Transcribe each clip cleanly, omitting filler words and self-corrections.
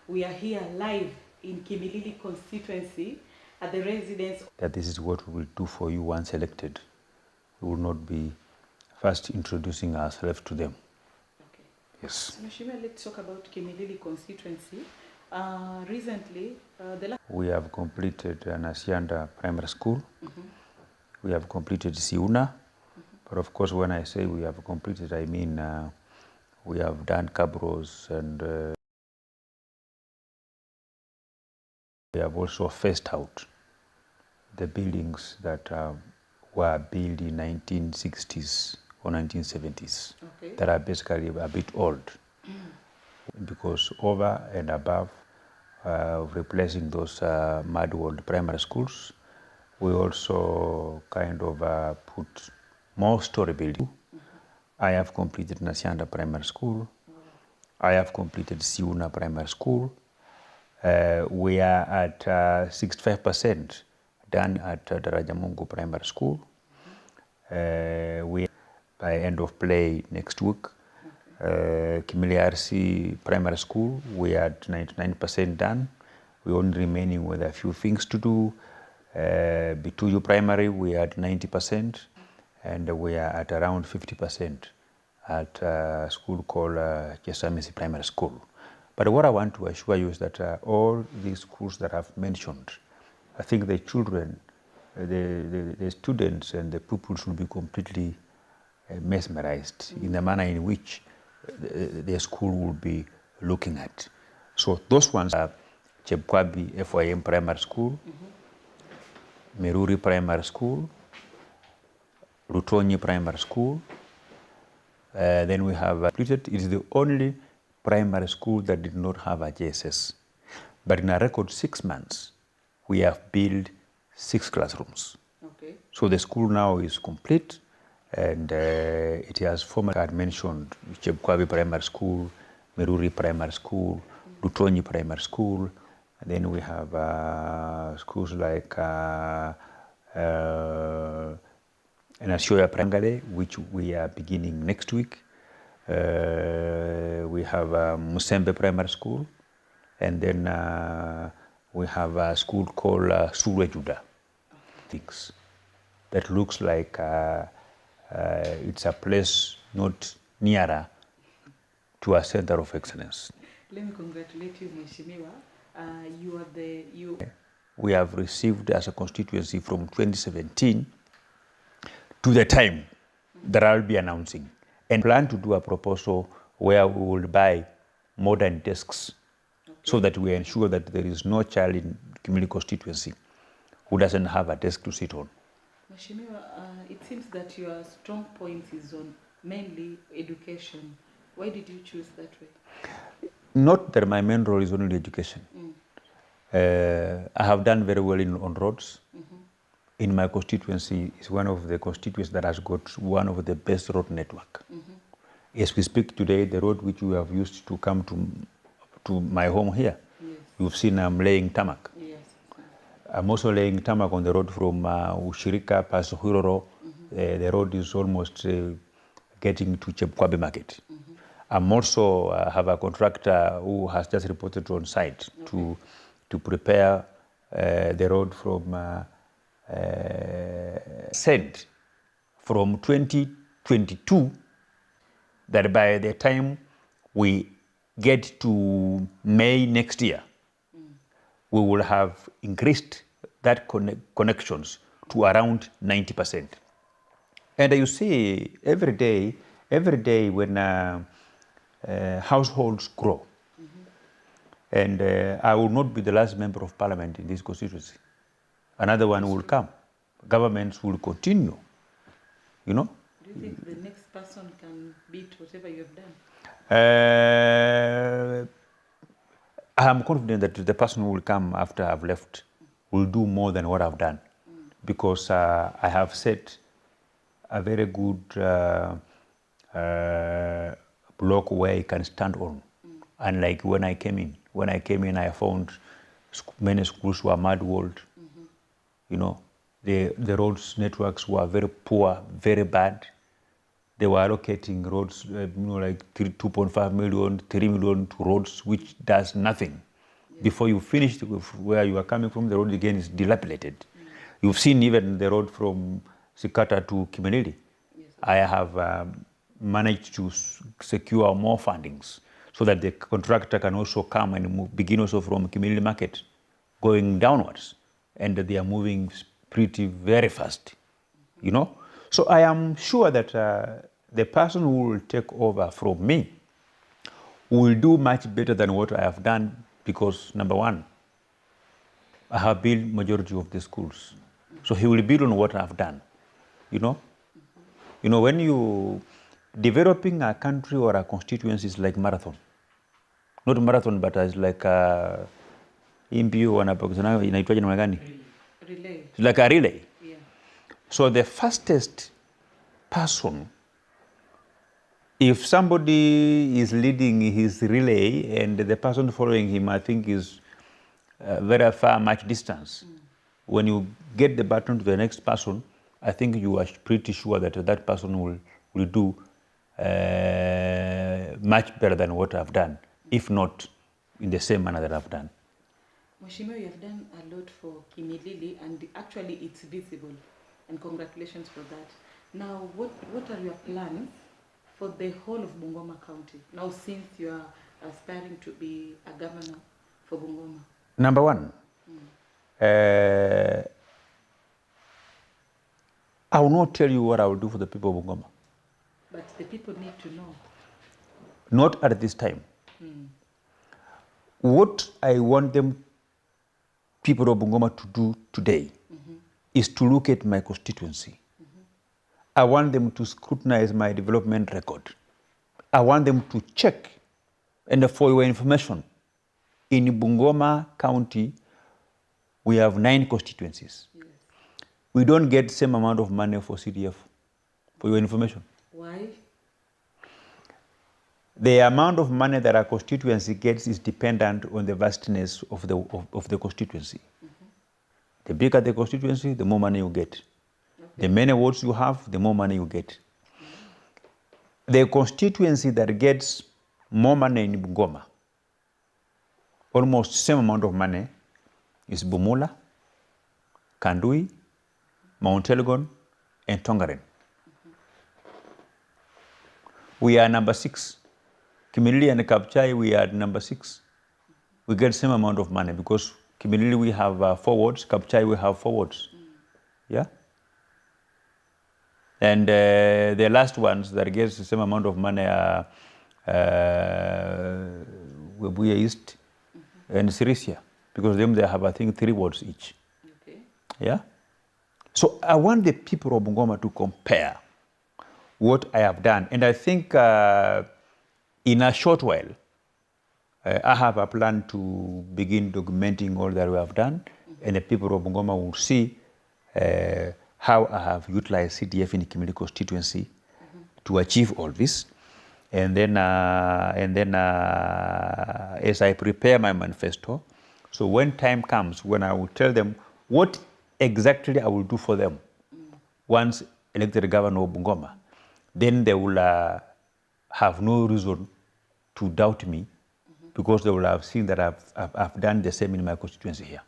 We are here live in Kimilili constituency at the residence. That this is what we will do for you once elected. We will not be first introducing ourselves to them. Okay. Yes. So, Mheshimiwa, let's talk about Kimilili constituency. Recently, we have completed Nasianda Primary School. We have completed Siuna. But of course, when I say we have completed, I mean we have done Cabros, and we have also phased out the buildings that were built in 1960s or 1970s. Okay. That are basically a bit old. Because over and above replacing those mud walled primary schools, we also kind of put more story building. I have completed Nasianda Primary School. I have completed Siuna Primary School. We are at 65% done at Darajamungu Primary School. We by end of play next week. Kimilili Primary School, we are at 99% done. We only remaining with a few things to do. Bituju Primary, we are at 90%, and we are at around 50% at a school called Chesamisi Primary School. But what I want to assure you is that all these schools that I've mentioned, I think the children, the students and the pupils will be completely mesmerized in the manner in which the school will be looking at. So those ones are Chepkwabi FYM Primary School, Meruri Primary School, Rutonyi Primary School. Then we have completed. It is the only primary school that did not have a JSS. But in a record 6 months, we have built 6 classrooms. Okay. So the school now is complete, and it has formerly had mentioned Chepkwabi Primary School, Meruri Primary School, Rutonyi Primary School. And then we have schools like Nashoya Prangale, which we are beginning next week. We have Musembe Primary School, and then we have a school called Surejuda. Things that looks like it's a place not nearer to a center of excellence. Let me congratulate you, Mheshimiwa. We have received as a constituency from 2017 to the time that I'll be announcing, and plan to do a proposal where we will buy modern desks, so that we ensure that there is no child in community constituency who doesn't have a desk to sit on. Mheshimiwa, it seems that your strong point is on mainly education. Why did you choose that way? Not that my main role is only education. I have done very well on roads. In my constituency, is one of the constituencies that has got one of the best road network. As we speak today, the road which we have used to come to my home here, Yes. you've seen I'm laying tarmac. Yes. I'm also laying tarmac on the road from Ushirika past Huiroro. The road is almost getting to Chepkwabi Market. I'm also have a contractor who has just reported on site to prepare the road from said from 2022, that by the time we get to May next year, we will have increased that connections to around 90%. And you see, every day when households grow, and I will not be the last member of parliament in this constituency. Another one will come. Governments will continue, you know. Do you think the next person can beat whatever you have done? I am confident that the person who will come after I've left will do more than what I've done, because I have set a very good block where he can stand on. Unlike when I came in. When I came in, I found many schools were mud walled. You know, the roads networks were very poor, very bad. They were allocating roads, like 2.5 million, 3 million to roads, which does nothing. Before you finish where you are coming from, the road again is dilapidated. You've seen even the road from Sikata to Kimilili. Yes. I have managed to secure more fundings so that the contractor can also come and begin also from Kimilili Market going downwards. And they are moving very fast, you know. So I am sure that the person who will take over from me will do much better than what I have done because, number one, I have built majority of the schools. So he will build on what I have done, you know. You know, when you developing a country or a constituency is like marathon. Not marathon, but it's like inaitwaje namna gani? Relay. It's like a relay. Yeah. So the fastest person, if somebody is leading his relay and the person following him, I think is very far, much distance. When you get the baton to the next person, I think you are pretty sure that that person will do much better than what I've done, if not in the same manner that I've done. Mheshimiwa, you have done a lot for Kimilili, and actually it's visible, and congratulations for that. Now, what are your plans for the whole of Bungoma County, now since you are aspiring to be a governor for Bungoma? Number one, I will not tell you what I will do for the people of Bungoma. But the people need to know. Not at this time. What I want them, people of Bungoma, to do today is to look at my constituency. I want them to scrutinize my development record. I want them to check. And for your information, in Bungoma County, we have 9 constituencies. Yes. We don't get the same amount of money for CDF, for your information. Why? The amount of money that a constituency gets is dependent on the vastness of the constituency. The bigger the constituency, the more money you get. Okay. The many votes you have, the more money you get. The constituency that gets more money in Bungoma, almost same amount of money, is Bumula, Kandui, Mount Elgon, and Tongaren. We are number 6. Kimilili and Kapchai, we are number 6. We get same amount of money because Kimilili we have 4 wards, Kapchai we have 4 wards. Yeah? And the last ones that get the same amount of money are Webuye East and Sirisia, because them they have, I think, 3 wards each. Okay. Yeah? So I want the people of Bungoma to compare what I have done. And I think in a short while, I have a plan to begin documenting all that we have done, and the people of Bungoma will see how I have utilized CDF in the community constituency to achieve all this. And then as I prepare my manifesto, so when time comes, when I will tell them what exactly I will do for them once elected governor of Bungoma, then they will have no reason to doubt me, because they will have seen that I've done the same in my constituency here.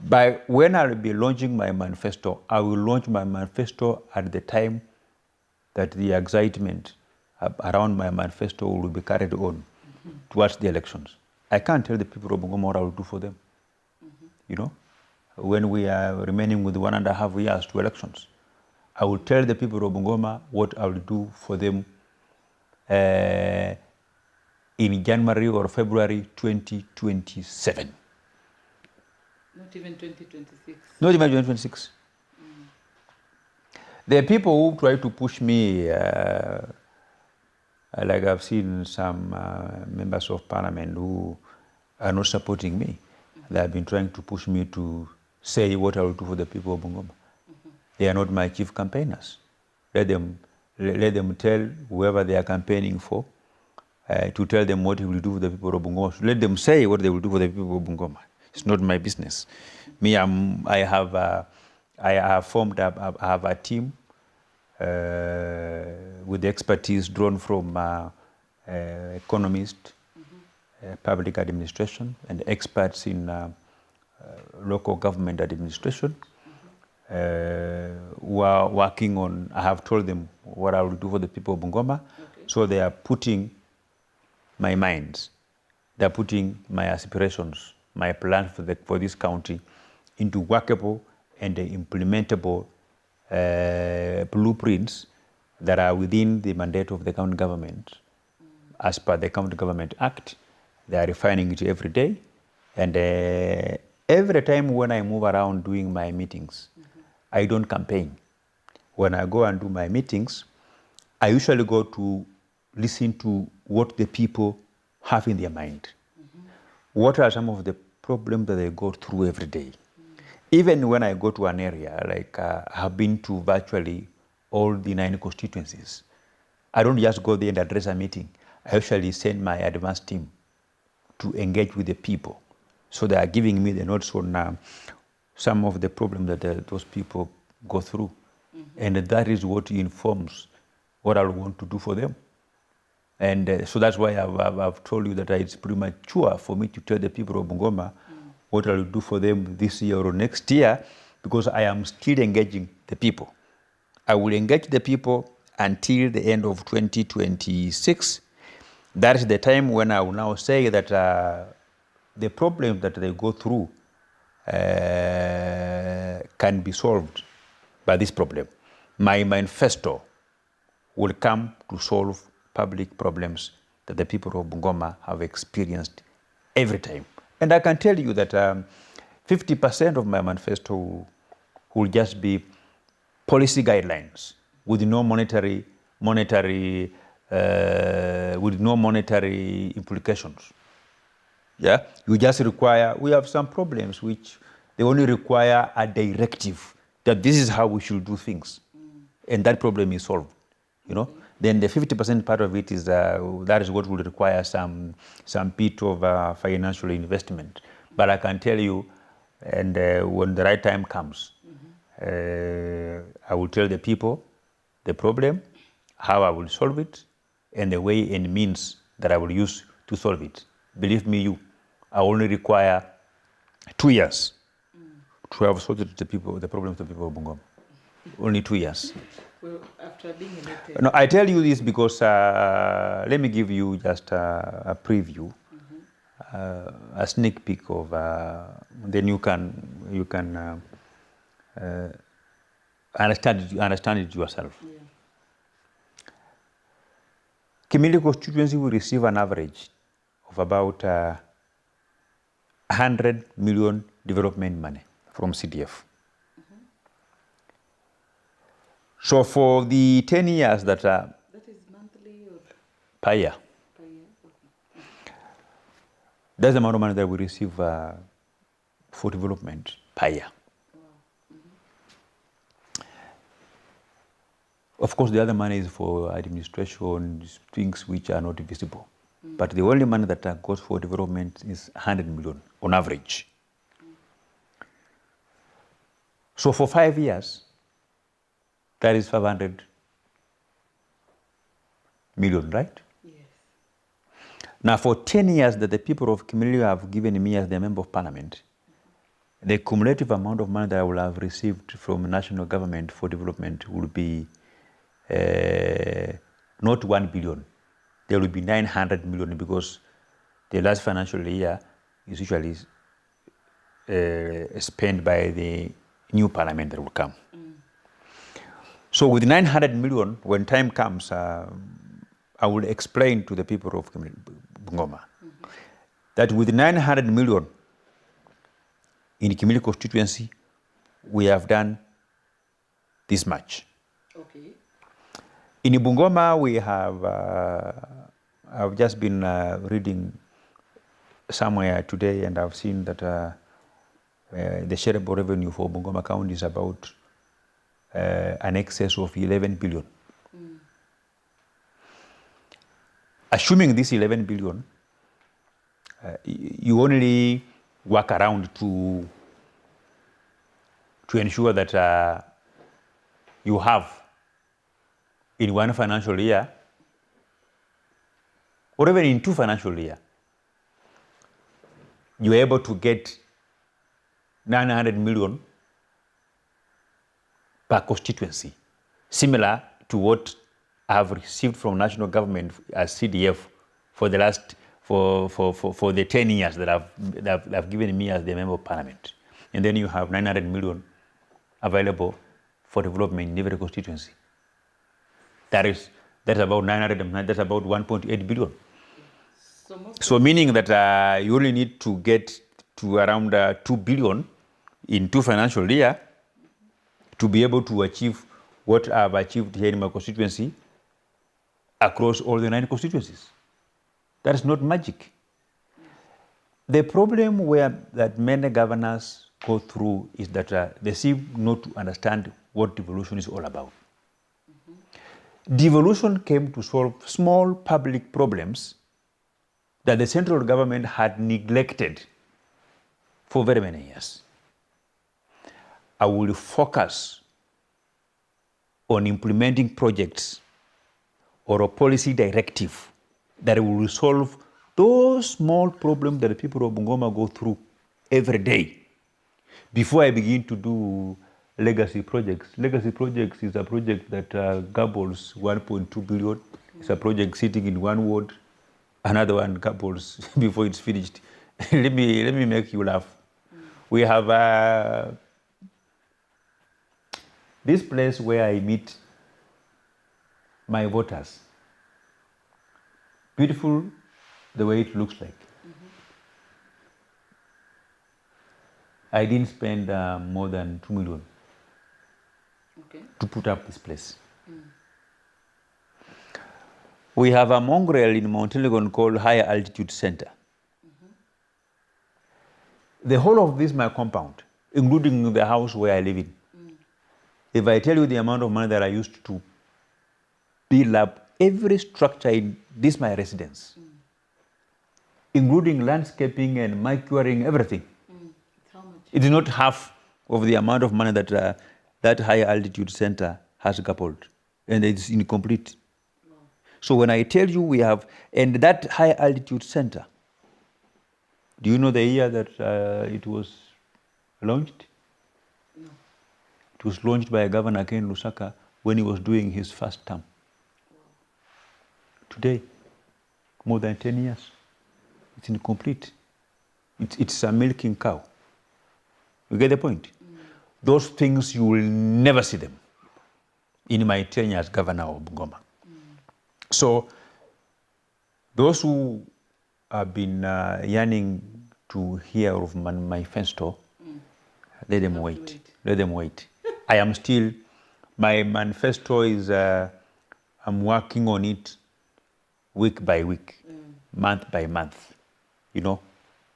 But when I will be launching my manifesto, I will launch my manifesto at the time that the excitement around my manifesto will be carried on towards the elections. I can't tell the people of Bungoma what I will do for them, you know, when we are remaining with 1.5 years to elections. I will tell the people of Bungoma what I will do for them in January or February 2027. Not even 2026? Not even 2026. There are people who try to push me, like I've seen some members of parliament who are not supporting me. They have been trying to push me to say what I will do for the people of Bungoma. They are not my chief campaigners. Let them tell whoever they are campaigning for to tell them what he will do for the people of Bungoma. So let them say what they will do for the people of Bungoma. It's not my business. Me, I have a team with the expertise drawn from economists, public administration and experts in local government administration who are working on, I have told them what I will do for the people of Bungoma. Okay. So they are putting my minds, they are putting my aspirations, my plans for this county into workable and implementable blueprints that are within the mandate of the county government. As per the County Government Act, they are refining it every day. And every time when I move around doing my meetings, I don't campaign. When I go and do my meetings, I usually go to listen to what the people have in their mind. What are some of the problems that they go through every day? Even when I go to an area, like I have been to virtually all the 9 constituencies, I don't just go there and address a meeting. I usually send my advanced team to engage with the people. So they are giving me the notes on some of the problems that those people go through. And that is what informs what I want to do for them. And so that's why I've told you that it's premature for me to tell the people of Bungoma what I will do for them this year or next year, because I am still engaging the people. I will engage the people until the end of 2026. That is the time when I will now say that the problems that they go through can be solved by this problem. My manifesto will come to solve public problems that the people of Bungoma have experienced every time. And I can tell you that 50% of my manifesto will just be policy guidelines with no monetary implications. Yeah, you just require, we have some problems which they only require a directive that this is how we should do things. And that problem is solved, you know. Then the 50% part of it is, that is what will require some bit of financial investment. But I can tell you, and when the right time comes, I will tell the people the problem, how I will solve it, and the way and means that I will use to solve it. Believe me, I only require 2 years to have solved the problems of the people of Bungoma. Only 2 years. Well, after being elected. No, I tell you this because let me give you just a preview, a sneak peek of. Then you can understand it yourself. Yeah. Kimilili constituency will receive an average of about 100 million development money from CDF. So for the 10 years that that is monthly or per year, per year? Okay. that's the amount of money that we receive for development per year. Wow. Of course, the other money is for administration, things which are not visible. But the only money that goes for development is 100 million on average. So for 5 years, that is 500 million, right? Yes. Now, for 10 years that the people of Kimilili have given me as their member of parliament, the cumulative amount of money that I will have received from national government for development will be not 1 billion. There will be 900 million because the last financial year is usually spent by the new parliament that will come. So with 900 million, when time comes, I will explain to the people of Bungoma that with 900 million in Kimilili constituency, we have done this much. Okay. In Bungoma, we have, I've just been reading somewhere today, and I've seen that the shareable revenue for Bungoma County is about an excess of 11 billion. Assuming this 11 billion, you only work around to ensure that you have in one financial year, or even in 2 financial years, you're able to get 900 million per constituency, similar to what I've received from national government as CDF for the last for the 10 years that I've given me as the member of parliament. And then you have 900 million available for development in every constituency. That's about 900, that's about 1.8 billion. So meaning that you only need to get to around 2 billion in 2 financial years to be able to achieve what I've achieved here in my constituency across all the 9 constituencies. That is not magic. The problem that many governors go through is that they seem not to understand what devolution is all about. Devolution came to solve small public problems that the central government had neglected for very many years. I will focus on implementing projects or a policy directive that will solve those small problems that the people of Bungoma go through every day before I begin to do legacy projects. Legacy projects is a project that gobbles 1.2 billion. It's a project sitting in one ward. Another one gobbles before it's finished. let me make you laugh. We have this place where I meet my voters. Beautiful the way it looks like. I didn't spend more than 2 million to put up this place. We have a mongrel in Mount Elgon called Higher Altitude Center. The whole of this my compound, including the house where I live in, if I tell you the amount of money that I used to build up every structure in this my residence, including landscaping and macuring, everything, How much? it is not half of the amount of money that that high altitude center has coupled, and it's incomplete. Wow. So when I tell you we have, and that high altitude center, do you know the year that it was launched? No. It was launched by Governor Ken Lusaka when he was doing his first term. Wow. Today, more than 10 years, it's incomplete. It's a milking cow. You get the point? Those things, you will never see them in my tenure as governor of Bungoma. So those who have been yearning to hear of my manifesto, let them wait. Let them wait. I am still, my manifesto is, I'm working on it week by week, month by month. You know,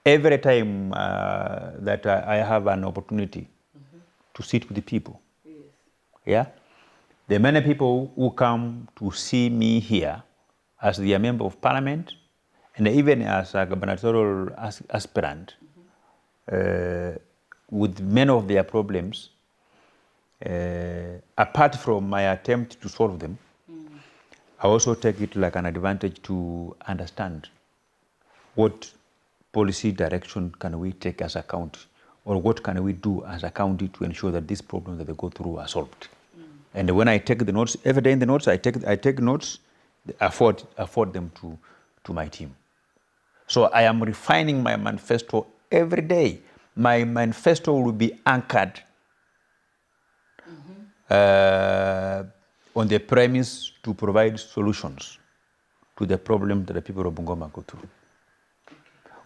every time that I have an opportunity to sit with the people, Yes. yeah, the many people who come to see me here as their member of parliament and even as a gubernatorial aspirant, with many of their problems, apart from my attempt to solve them, I also take it like an advantage to understand what policy direction can we take as a county, or what can we do as a county to ensure that these problems that they go through are solved. And when I take the notes, every day in the notes, I take notes, afford them to my team. So I am refining my manifesto every day. My manifesto will be anchored on the premise to provide solutions to the problems that the people of Bungoma go through.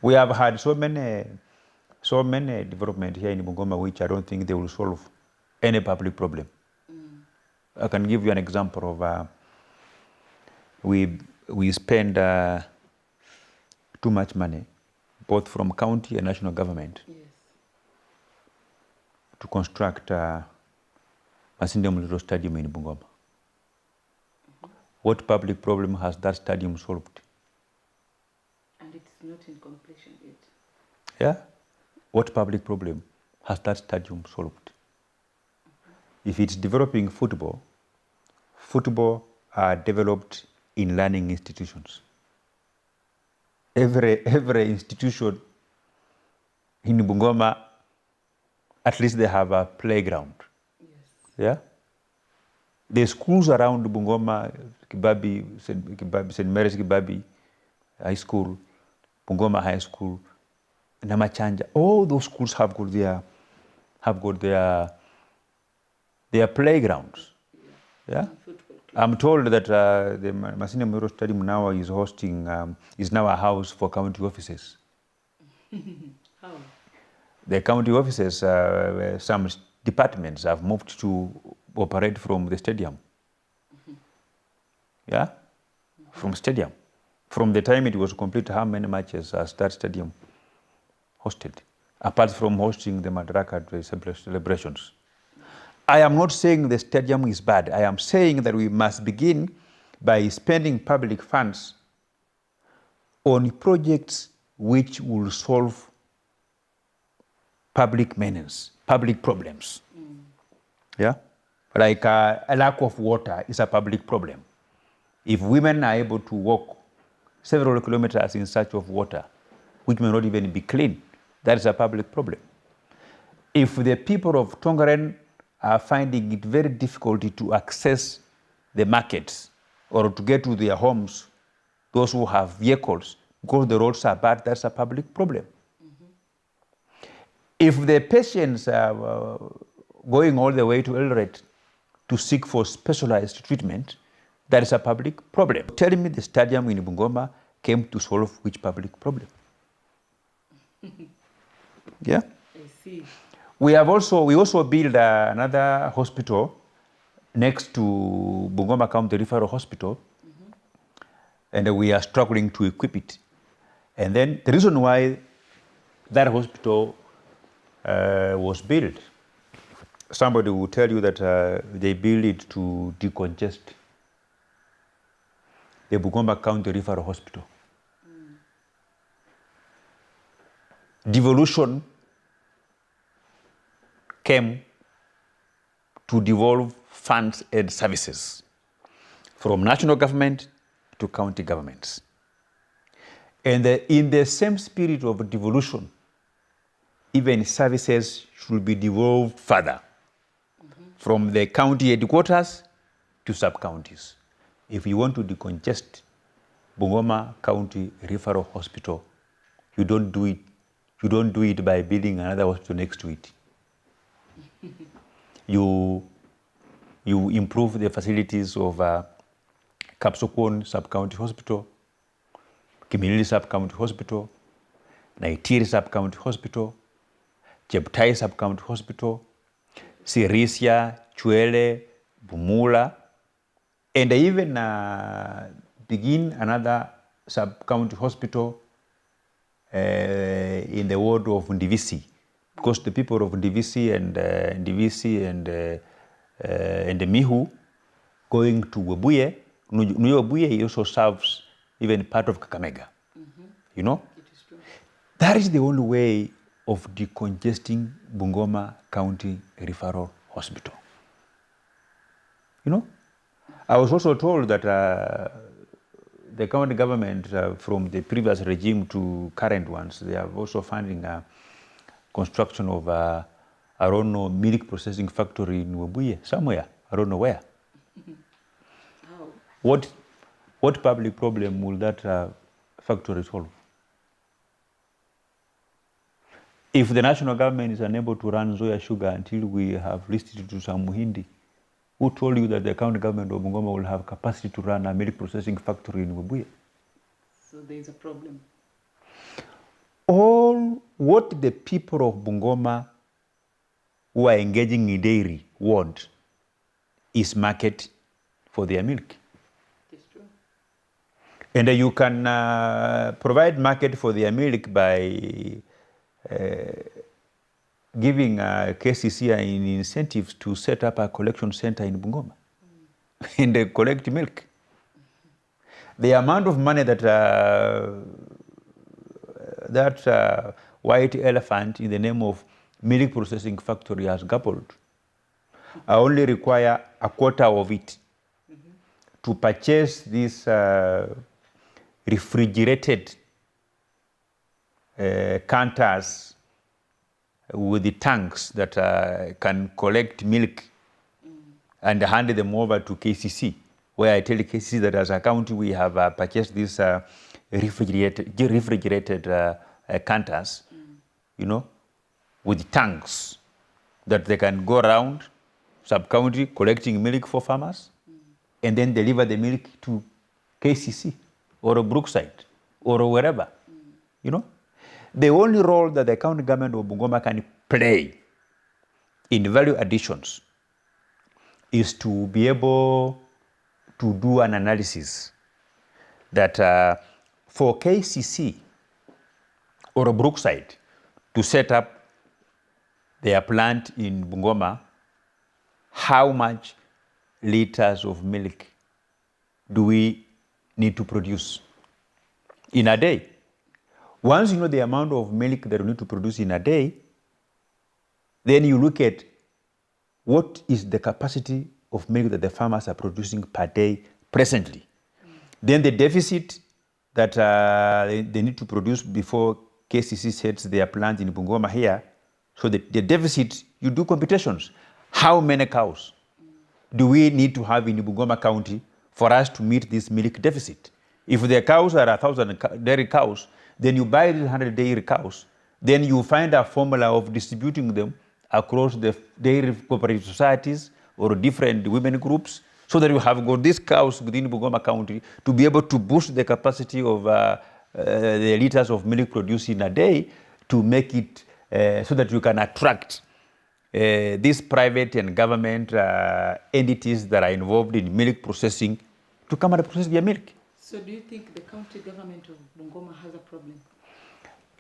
We have had so many development here in Bungoma which I don't think they will solve any public problem. I can give you an example of we spend too much money, both from county and national government, Yes. to construct Masinde Muliro Stadium in Bungoma. What public problem has that stadium solved? And it's not in completion yet. Yeah? What public problem has that stadium solved? If it's developing football are developed in learning institutions. Every institution in Bungoma, at least they have a playground. Yes. Yeah? The schools around Bungoma, St. Mary's Kibabi High School, Bungoma High School, Namachanja, all those schools have got their playgrounds. Yeah? I'm told that the Masina Memorial Stadium now is is now a house for county offices. How? The county offices, some departments have moved to operate from the stadium. Yeah? From stadium. From the time it was complete, how many matches has that stadium hosted? Apart from hosting the Madaraka celebrations. I am not saying the stadium is bad. I am saying that we must begin by spending public funds on projects which will solve public menace, public problems. Yeah? Like a lack of water is a public problem. If women are able to walk several kilometers in search of water, which may not even be clean, that is a public problem. If the people of Tongaren are finding it very difficult to access the markets or to get to their homes, those who have vehicles, because the roads are bad, that's a public problem. If the patients are going all the way to Eldoret to seek for specialized treatment, that is a public problem. Tell me the stadium in Bungoma came to solve which public problem? Yeah? I see. We also built another hospital next to Bungoma County Referral Hospital, and we are struggling to equip it. And then the reason why that hospital was built, somebody will tell you that they built it to decongest the Bungoma County Referral Hospital. Devolution came to devolve funds and services from national government to county governments. And in the same spirit of devolution, even services should be devolved further from the county headquarters to sub-counties. If you want to decongest Bungoma County Referral Hospital, you don't do it by building another hospital next to it. You improve the facilities of Kapsokon Sub-County Hospital, Kimilili Sub-County Hospital, Naitiri Sub-County Hospital, Cheptai Sub-County Hospital, Sirisia, Chwele, Bumula, and even begin another sub-county hospital in the ward of Ndivisi, because the people of Ndivisi and Mihu going to Webuye, Webuye also serves even part of Kakamega. You know? It is true. That is the only way of decongesting Bungoma County Referral Hospital. You know? I was also told that the county government from the previous regime to current ones, they are also funding construction of a milk processing factory in Webuye, somewhere, I don't know where. How? What public problem will that factory solve? If the national government is unable to run Zoya Sugar until we have listed it to some Muhindi, who told you that the county government of Bungoma will have capacity to run a milk processing factory in Webuye? So there is a problem. All what the people of Bungoma who are engaging in dairy want is market for their milk. It is true. And you can provide market for their milk by giving KCC an incentives to set up a collection center in Bungoma and collect milk. The amount of money that that white elephant in the name of milk processing factory has gobbled, I only require a quarter of it to purchase these refrigerated canters with the tanks that can collect milk and hand them over to KCC, where I tell KCC that as a county we have purchased these refrigerated canters, you know, with tanks that they can go around sub-county collecting milk for farmers and then deliver the milk to KCC or Brookside or wherever, you know. The only role that the county government of Bungoma can play in value additions is to be able to do an analysis that for KCC or Brookside to set up their plant in Bungoma, how much liters of milk do we need to produce in a day? Once you know the amount of milk that you need to produce in a day, then you look at what is the capacity of milk that the farmers are producing per day presently. Then the deficit that they need to produce before KCC sets their plant in Bungoma here. So the deficit, you do computations. How many cows do we need to have in Bungoma County for us to meet this milk deficit? If the cows are 1,000 dairy cows, then you buy 100 dairy cows. Then you find a formula of distributing them across the dairy cooperative societies or different women groups, so that you have got these cows within Bungoma County to be able to boost the capacity of the liters of milk produced in a day to make it so that you can attract these private and government entities that are involved in milk processing to come and process their milk. So do you think the county government of Bungoma has a problem?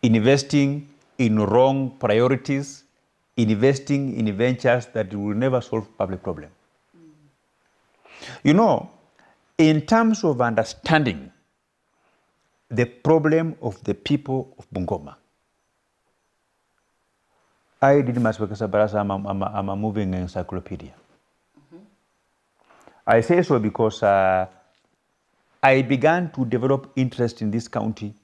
Investing in wrong priorities, investing in ventures that will never solve public problem. You know, in terms of understanding the problem of the people of Bungoma, I Didmus Barasa, I'm a moving encyclopedia. I say so because I began to develop interest in this county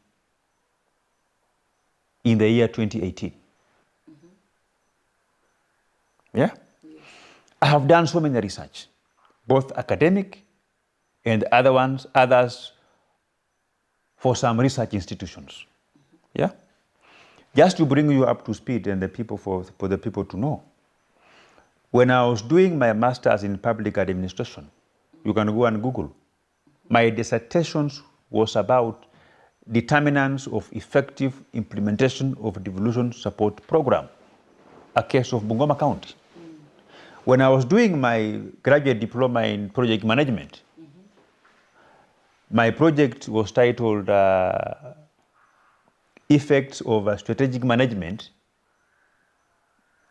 in the year 2018. Yeah? Yes. I have done so many research, both academic and others for some research institutions. Yeah? Just to bring you up to speed and the people for the people to know. When I was doing my master's in public administration, you can go and Google. My dissertation was about determinants of effective implementation of devolution support program, a case of Bungoma County. When I was doing my graduate diploma in project management, my project was titled Effects of Strategic Management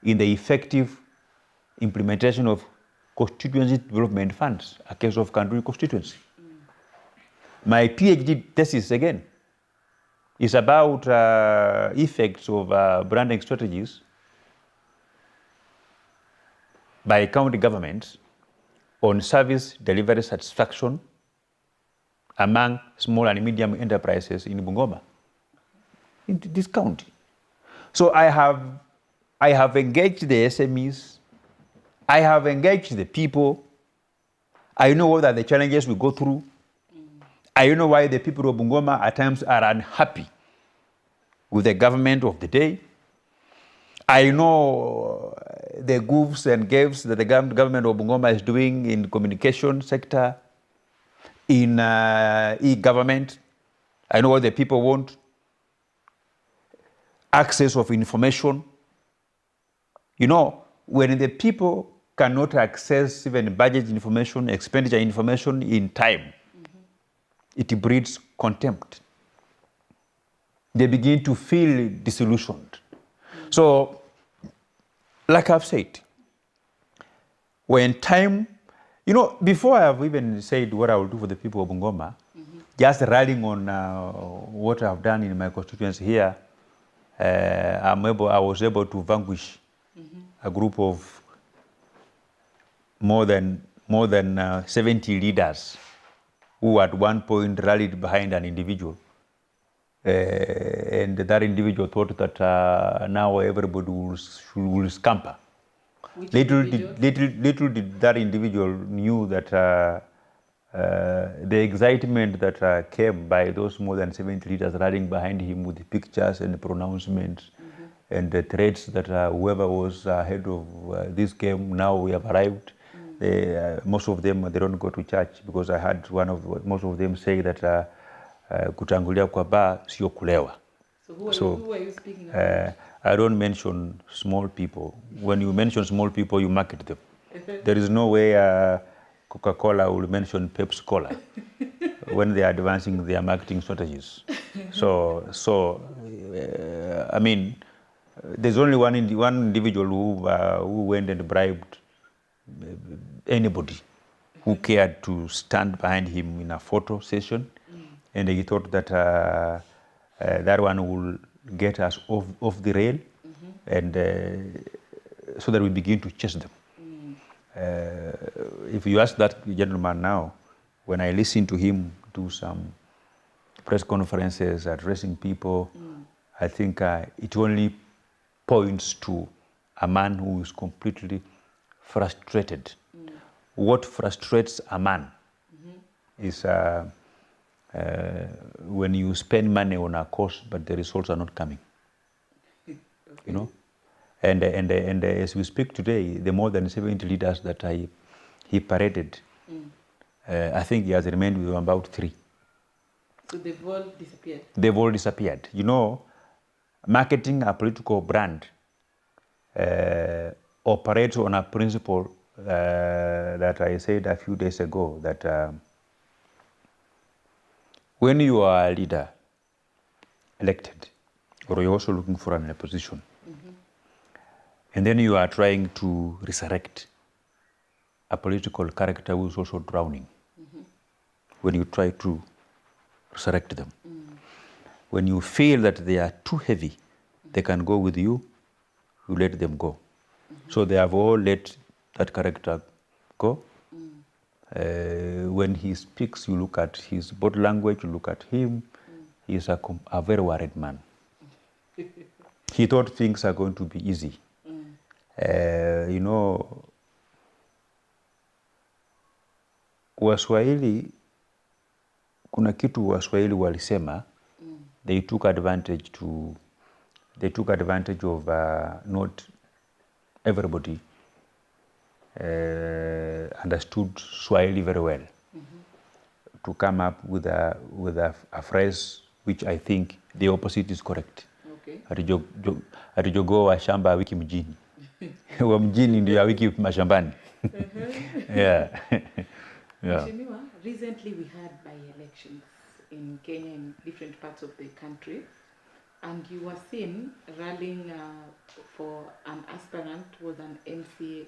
in the Effective Implementation of Constituency Development Funds, a case of Kanduri constituency. My PhD thesis, again, is about effects of branding strategies by county governments on service delivery satisfaction among small and medium enterprises in Bungoma, in this county. So I have engaged the SMEs, I have engaged the people, I know what are the challenges we go through, I know why the people of Bungoma at times are unhappy with the government of the day. I know the goofs and gaffes that the government of Bungoma is doing in the communication sector, in e-government. I know what the people want. Access of information. You know, when the people cannot access even budget information, expenditure information in time, it breeds contempt. They begin to feel disillusioned. So, like I've said, when time, you know, before I've even said what I will do for the people of Bungoma, just rallying on what I've done in my constituency here, I was able to vanquish a group of more than 70 leaders who at one point rallied behind an individual and that individual thought that now everybody will scamper. Which Little individual? did that individual knew that the excitement that came by those more than 70 leaders running behind him with the pictures and the pronouncements and the threats that whoever was head of this game, now we have arrived. Most of them, they don't go to church, because I had most of them say that kutangulia kwa bar sio kulewa. So who are you speaking about? I don't mention small people. When you mention small people, you market them. There is no way Coca-Cola will mention Pepsi Cola when they are advancing their marketing strategies. I mean, there's only one individual who went and bribed anybody who cared to stand behind him in a photo session, and he thought that that one will get us off the rail, and so that we begin to chase them. If you ask that gentleman now, when I listen to him do some press conferences addressing people, I think it only points to a man who is completely frustrated. What frustrates a man is when you spend money on a cause, but the results are not coming. Okay. You know, and as we speak today, the more than 70 leaders that he paraded, I think he has remained with about 3. So they've all disappeared? They've all disappeared. You know, marketing a political brand operates on a principle that I said a few days ago, that when you are a leader elected, or you're also looking for a position, and then you are trying to resurrect a political character who is also drowning, when you try to resurrect them, when you feel that they are too heavy, they can go with you, you let them go. So they have all let that character go. When he speaks, you look at his body language, you look at him, he's a very worried man. He thought things are going to be easy. You know, Waswahili, kuna kitu Waswahili walisema, they took advantage of not everybody understood Swahili very well, to come up with a phrase which I think the opposite is correct. Okay. Arijogoo wa shamba hawiki mjini. Wa mjini ndio hawiki mashambani. Yeah. Yeah. Mheshimiwa, recently we had by-elections in Kenya in different parts of the country, and you were seen rallying for an aspirant who was an MCA.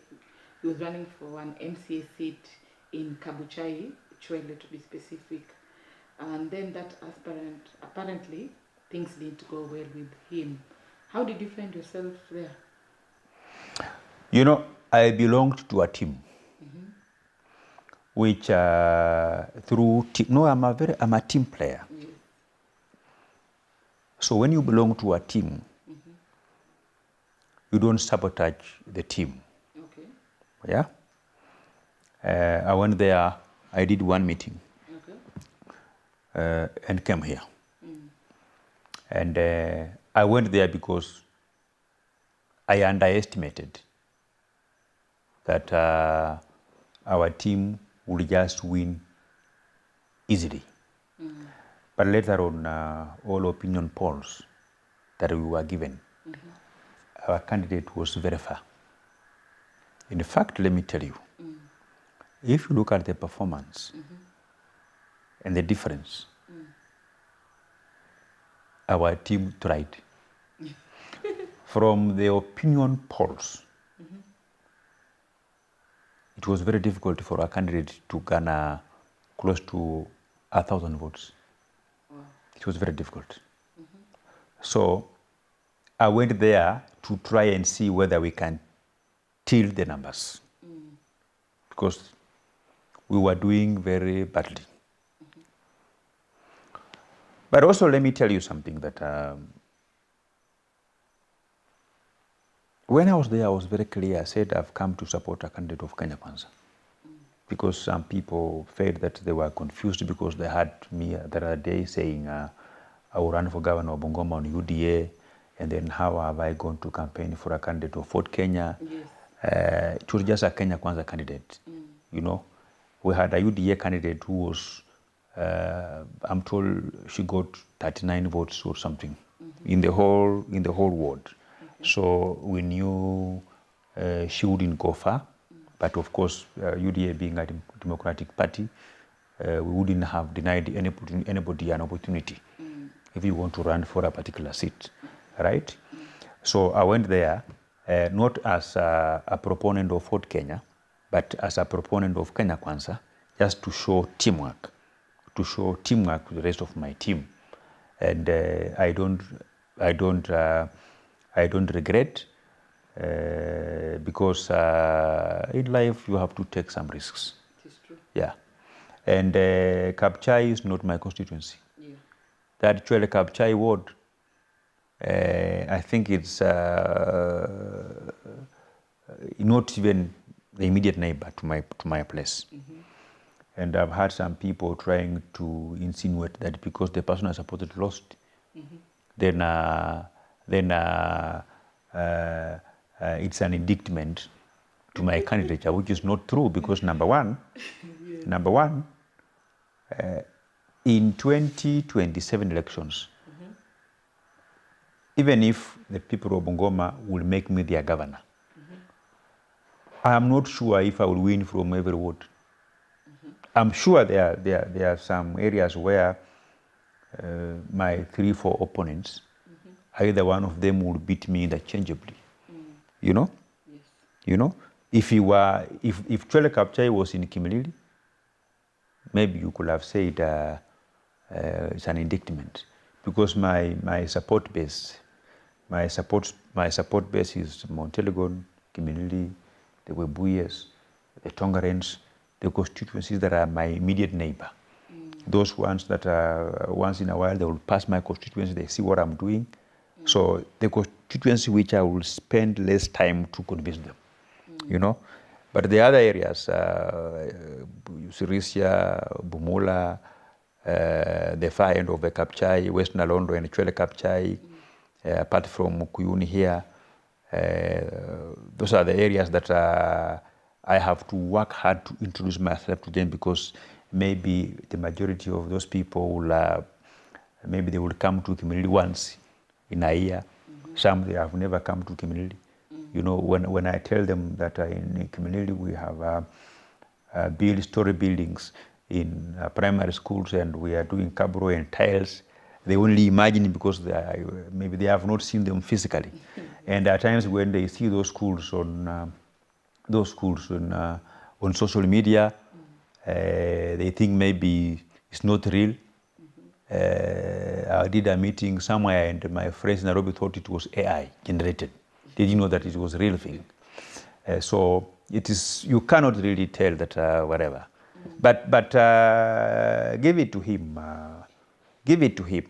He was running for an MCA seat in Kabuchai, Chwele to be specific. And then that aspirant, apparently, things didn't go well with him. How did you find yourself there? You know, I belonged to a team, which through team, no, I'm a team player. Yes. So when you belong to a team, you don't sabotage the team. Okay. Yeah. I went there. I did one meeting. Okay. And came here. And I went there because I underestimated that our team would just win easily. But later on, all opinion polls that we were given, our candidate was very far. In fact, let me tell you, if you look at the performance and the difference, our team tried. From the opinion polls, it was very difficult for a candidate to garner close to 1,000 votes. Wow. It was very difficult. So I went there to try and see whether we can tilt the numbers, because we were doing very badly. But also, let me tell you something that when I was there, I was very clear. I said I've come to support a candidate of Kenya Kwanza. Because some people felt that they were confused because they had me the other day saying I will run for governor of Bungoma on UDA, and then how have I gone to campaign for a candidate of Fort Kenya? Yes. It was just a Kenya Kwanza candidate. You know, we had a UDA candidate who was, I'm told she got 39 votes or something in the whole ward. So we knew she wouldn't go far. But of course, UDA being a democratic party, we wouldn't have denied anybody an opportunity if you want to run for a particular seat, right? So I went there not as a proponent of Fort Kenya, but as a proponent of Kenya Kwanza, just to show teamwork to the rest of my team, and I don't regret. Because in life you have to take some risks. It is true. Yeah. And Kapchai is not my constituency. Yeah. That actually Kapchai ward, I think it's not even the immediate neighbor to my place. And I've had some people trying to insinuate that because the person I supported lost, then it's an indictment to my candidature, which is not true because number one, in 2027 elections, even if the people of Bungoma will make me their governor, I am not sure if I will win from every ward. I'm sure there are some areas where my 3-4 opponents, either one of them will beat me interchangeably. You know? Yes. You know? If Chwele Kapchai was in Kimilili, maybe you could have said it's an indictment. Because my support base is Mount Elgon, Kimilili, the Webuyes, the Tongarens, the constituencies that are my immediate neighbor. Those ones that are once in a while they will pass my constituency, they see what I'm doing. So the constituency which I will spend less time to convince them, you know. But the other areas, Sirisia, Bumula, the far end of the Kapchai, West Nalondo and Chwele Kapchai, apart from Mukuyuni here, those are the areas that I have to work hard to introduce myself to them because maybe the majority of those people will, maybe they will come to community once in a year. Some they have never come to community. You know, when I tell them that in community we have build story buildings in primary schools and we are doing cabro and tiles, they only imagine because maybe they have not seen them physically. And at times when they see those schools on social media, they think maybe it's not real. I did a meeting somewhere and my friends in Nairobi thought it was AI generated. They didn't know that it was a real thing. So it is, you cannot really tell that whatever. But give it to him. Give it to him.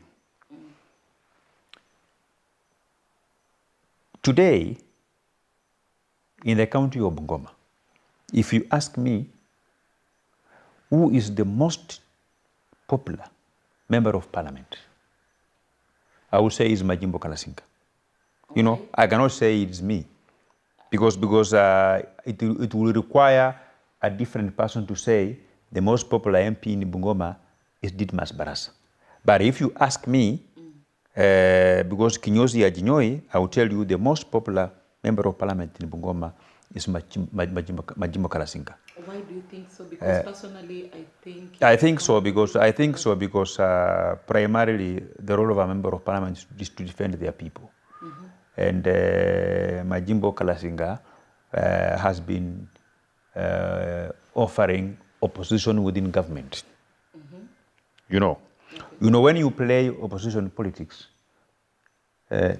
Today, in the county of Bungoma, if you ask me who is the most popular member of parliament, I would say it's Majimbo Kalasinga. You know, I cannot say it's me because it will require a different person to say the most popular MP in Bungoma is Didmus Barasa. But if you ask me, because Kinyozi Ajinyoi, I will tell you the most popular member of parliament in Bungoma is Majimbo Kalasinga. Why do you think so? Because personally, I think so because primarily the role of a member of parliament is to defend their people. And Majimbo Kalasinga has been offering opposition within government. You know, when you play opposition politics,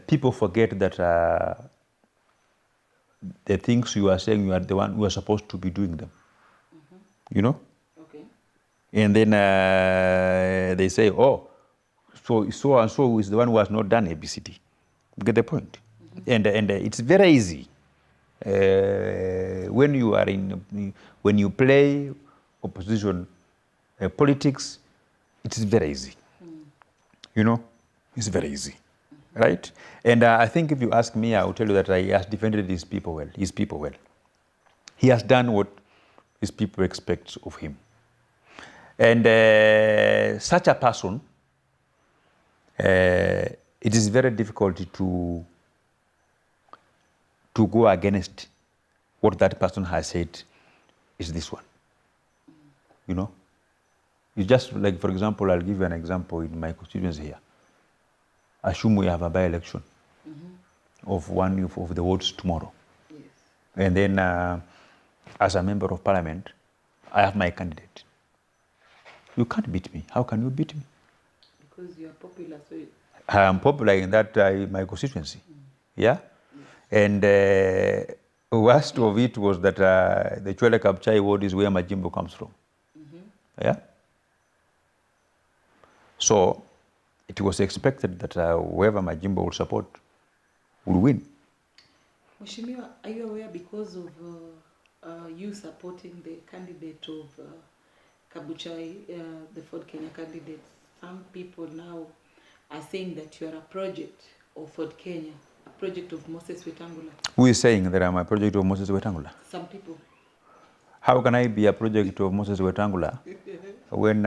people forget that the things you are saying, you are the one who are supposed to be doing them. You know? Okay. And then they say, oh, so and so is the one who has not done ABCD. You get the point? And it's very easy when you play opposition politics. It is very easy. It's very easy, right? And I think if you ask me, I will tell you that he has defended his people well. He has done what his people expect of him. And such a person, it is very difficult to go against what that person has said is this one. You just, like, for example, I'll give you an example in my constituency here. Assume we have a by-election of one of the wards tomorrow. Yes. And then as a member of parliament, I have my candidate. You can't beat me. How can you beat me? Because you are popular, so I am popular in that my constituency. Yeah? And worst of it was that the Chwele Kapchai ward is where Majimbo comes from. Yeah? So it was expected that whoever Majimbo would support would win. Mheshimiwa, are you aware, because of you supporting the candidate of Kabuchai, the Ford Kenya candidate, some people now are saying that you are a project of Ford Kenya, a project of Moses Wetangula? Who is saying that I'm a project of Moses Wetangula? Some people. How can I be a project of Moses Wetangula when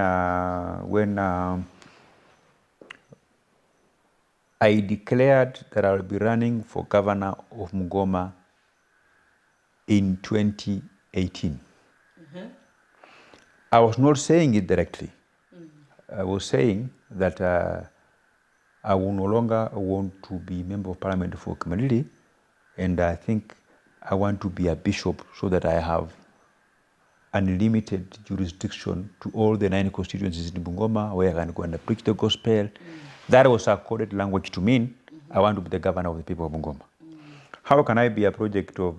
I declared that I will be running for governor of Bungoma in 2018? I was not saying it directly. I was saying that I will no longer want to be member of parliament for Kimilili, and I think I want to be a bishop so that I have unlimited jurisdiction to all the 9 constituencies in Bungoma where I can go and preach the gospel. That was a coded language to mean I want to be the governor of the people of Bungoma. How can I be a project of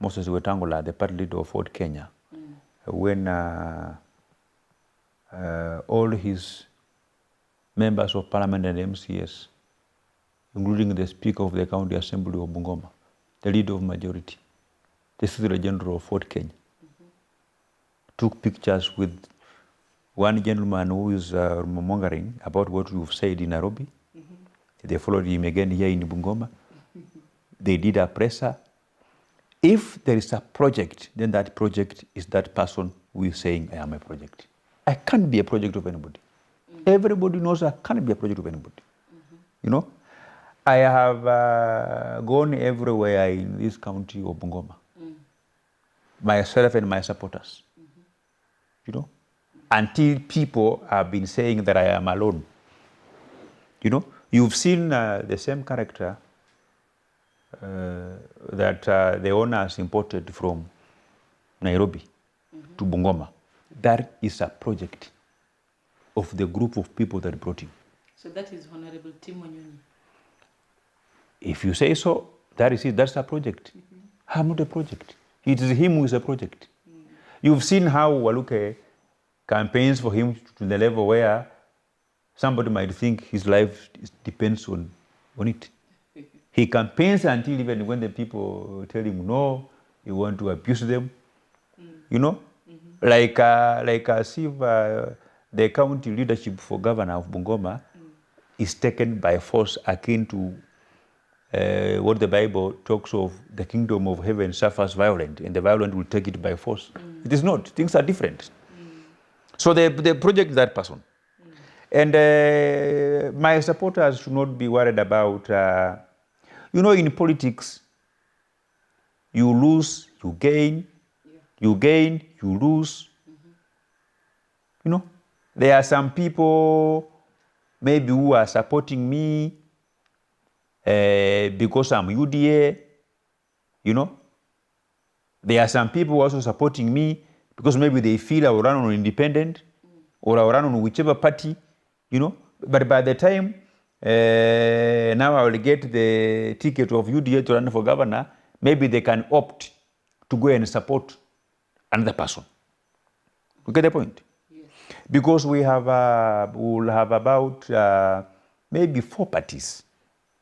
Moses Wetangula, the party leader of Ford Kenya, when all his members of parliament and MCS, including the Speaker of the County Assembly of Bungoma, the leader of majority, the Secretary General of Ford Kenya, took pictures with one gentleman who is mongering about what you've said in Nairobi. They followed him again here in Bungoma. They did a presser. If there is a project, then that project is that person who is saying, I am a project. I can't be a project of anybody. Everybody knows I can't be a project of anybody. I have gone everywhere in this county of Bungoma. Myself and my supporters. Until people have been saying that I am alone. You've seen the same character that the owners imported from Nairobi to Bungoma. That is a project of the group of people that brought him. So that is Honorable Tim Wanyonyi. If you say so, that is it. That's a project. I'm not a project. It is him who is a project. You've seen how Waluke campaigns for him to the level where somebody might think his life depends on it. He campaigns until even when the people tell him no, you want to abuse them, like as if the county leadership for governor of Bungoma is taken by force, akin to what the Bible talks of, the kingdom of heaven suffers violent, and the violent will take it by force. It is not. Things are different. So the project is that person. And my supporters should not be worried about, in politics, you lose, you gain, you gain, you lose. There are some people maybe who are supporting me because I'm UDA, There are some people also supporting me because maybe they feel I will run on independent or I will run on whichever party, But by the time now I will get the ticket of UDA to run for governor, maybe they can opt to go and support another person. You get the point? Yes. Because we'll have about maybe 4 parties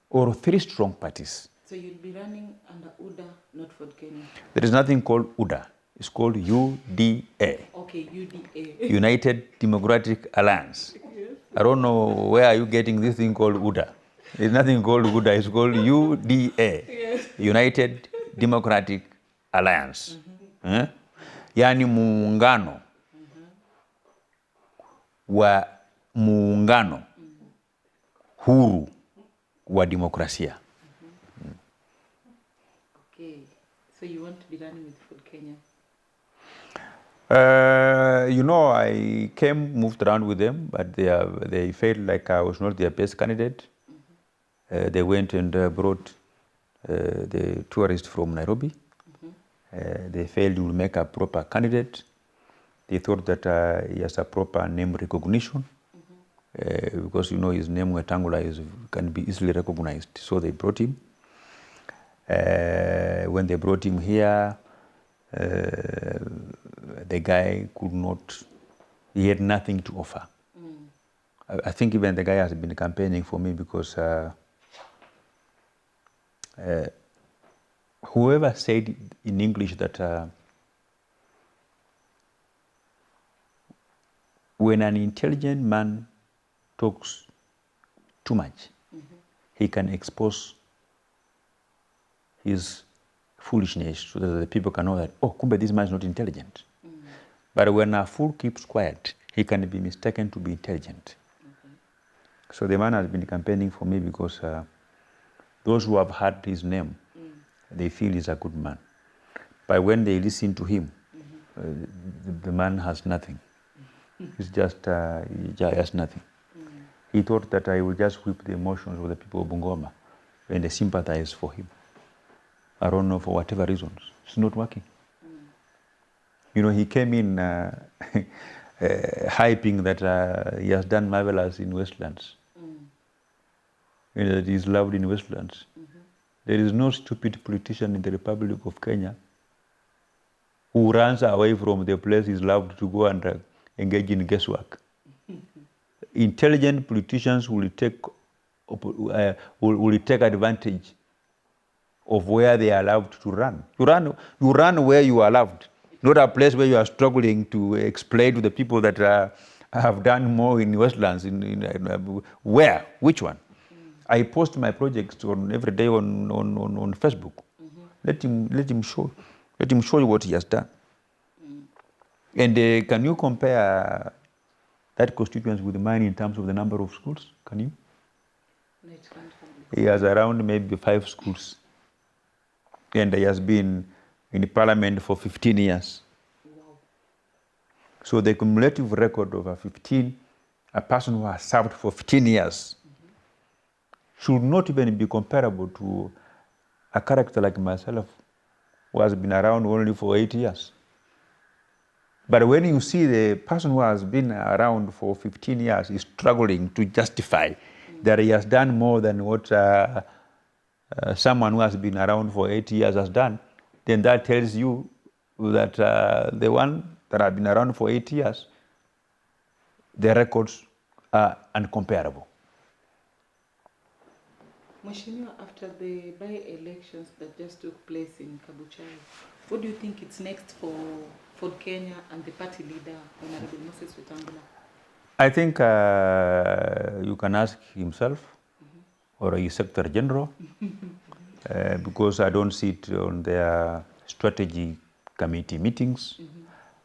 or 3 strong parties. So you'll be running under UDA, not Ford Kenya? There is nothing called UDA. It's called UDA. Okay, UDA. United Democratic Alliance. Yes. I don't know where are you getting this thing called UDA. There's nothing called UDA. It's called UDA. Yes. United Democratic Alliance. Yani muungano wa muungano huru wa demokrasia. Okay, so you want to be running with Ford Kenya? You know, I moved around with them, but they felt like I was not their best candidate. They went and brought the tourists from Nairobi. They failed to make a proper candidate. They thought that he has a proper name recognition because, you know, his name Wetangula can be easily recognized. So they brought him. When they brought him here, the guy could not, he had nothing to offer. I think even the guy has been campaigning for me because whoever said in English that when an intelligent man talks too much, he can expose his foolishness so that the people can know that, oh, kumbe, this man is not intelligent. But when a fool keeps quiet, he can be mistaken to be intelligent. So the man has been campaigning for me because those who have heard his name, they feel he's a good man. But when they listen to him, the man has nothing. He's just, he has nothing. He thought that I would just whip the emotions of the people of Bungoma and they sympathize for him. I don't know, for whatever reasons. It's not working. You know, he came in hyping that he has done marvelous in Westlands. You know, that he's loved in Westlands. There is no stupid politician in the Republic of Kenya who runs away from the place he's loved to go and engage in guesswork. Intelligent politicians will take advantage of where they are allowed to run. You run where you are loved, not a place where you are struggling to explain to the people that have done more in Westlands. Where? Which one? I post my projects every day on Facebook. Let him show you what he has done. And can you compare that constituency with mine in terms of the number of schools? Can you? No, it can't He has around maybe 5 schools. And he has been in parliament for 15 years. Wow. So the cumulative record of a person who has served for 15 years should not even be comparable to a character like myself who has been around only for 8 years. But when you see the person who has been around for 15 years is struggling to justify that he has done more than what someone who has been around for 8 years has done, then that tells you that the one that have been around for 8 years, their records are uncomparable. Mheshimiwa, after the by-elections that just took place in Kabuchai, what do you think is next for Ford Kenya and the party leader, Honorable Moses Wetangula? I think you can ask himself or his Secretary General because I don't sit on their strategy committee meetings.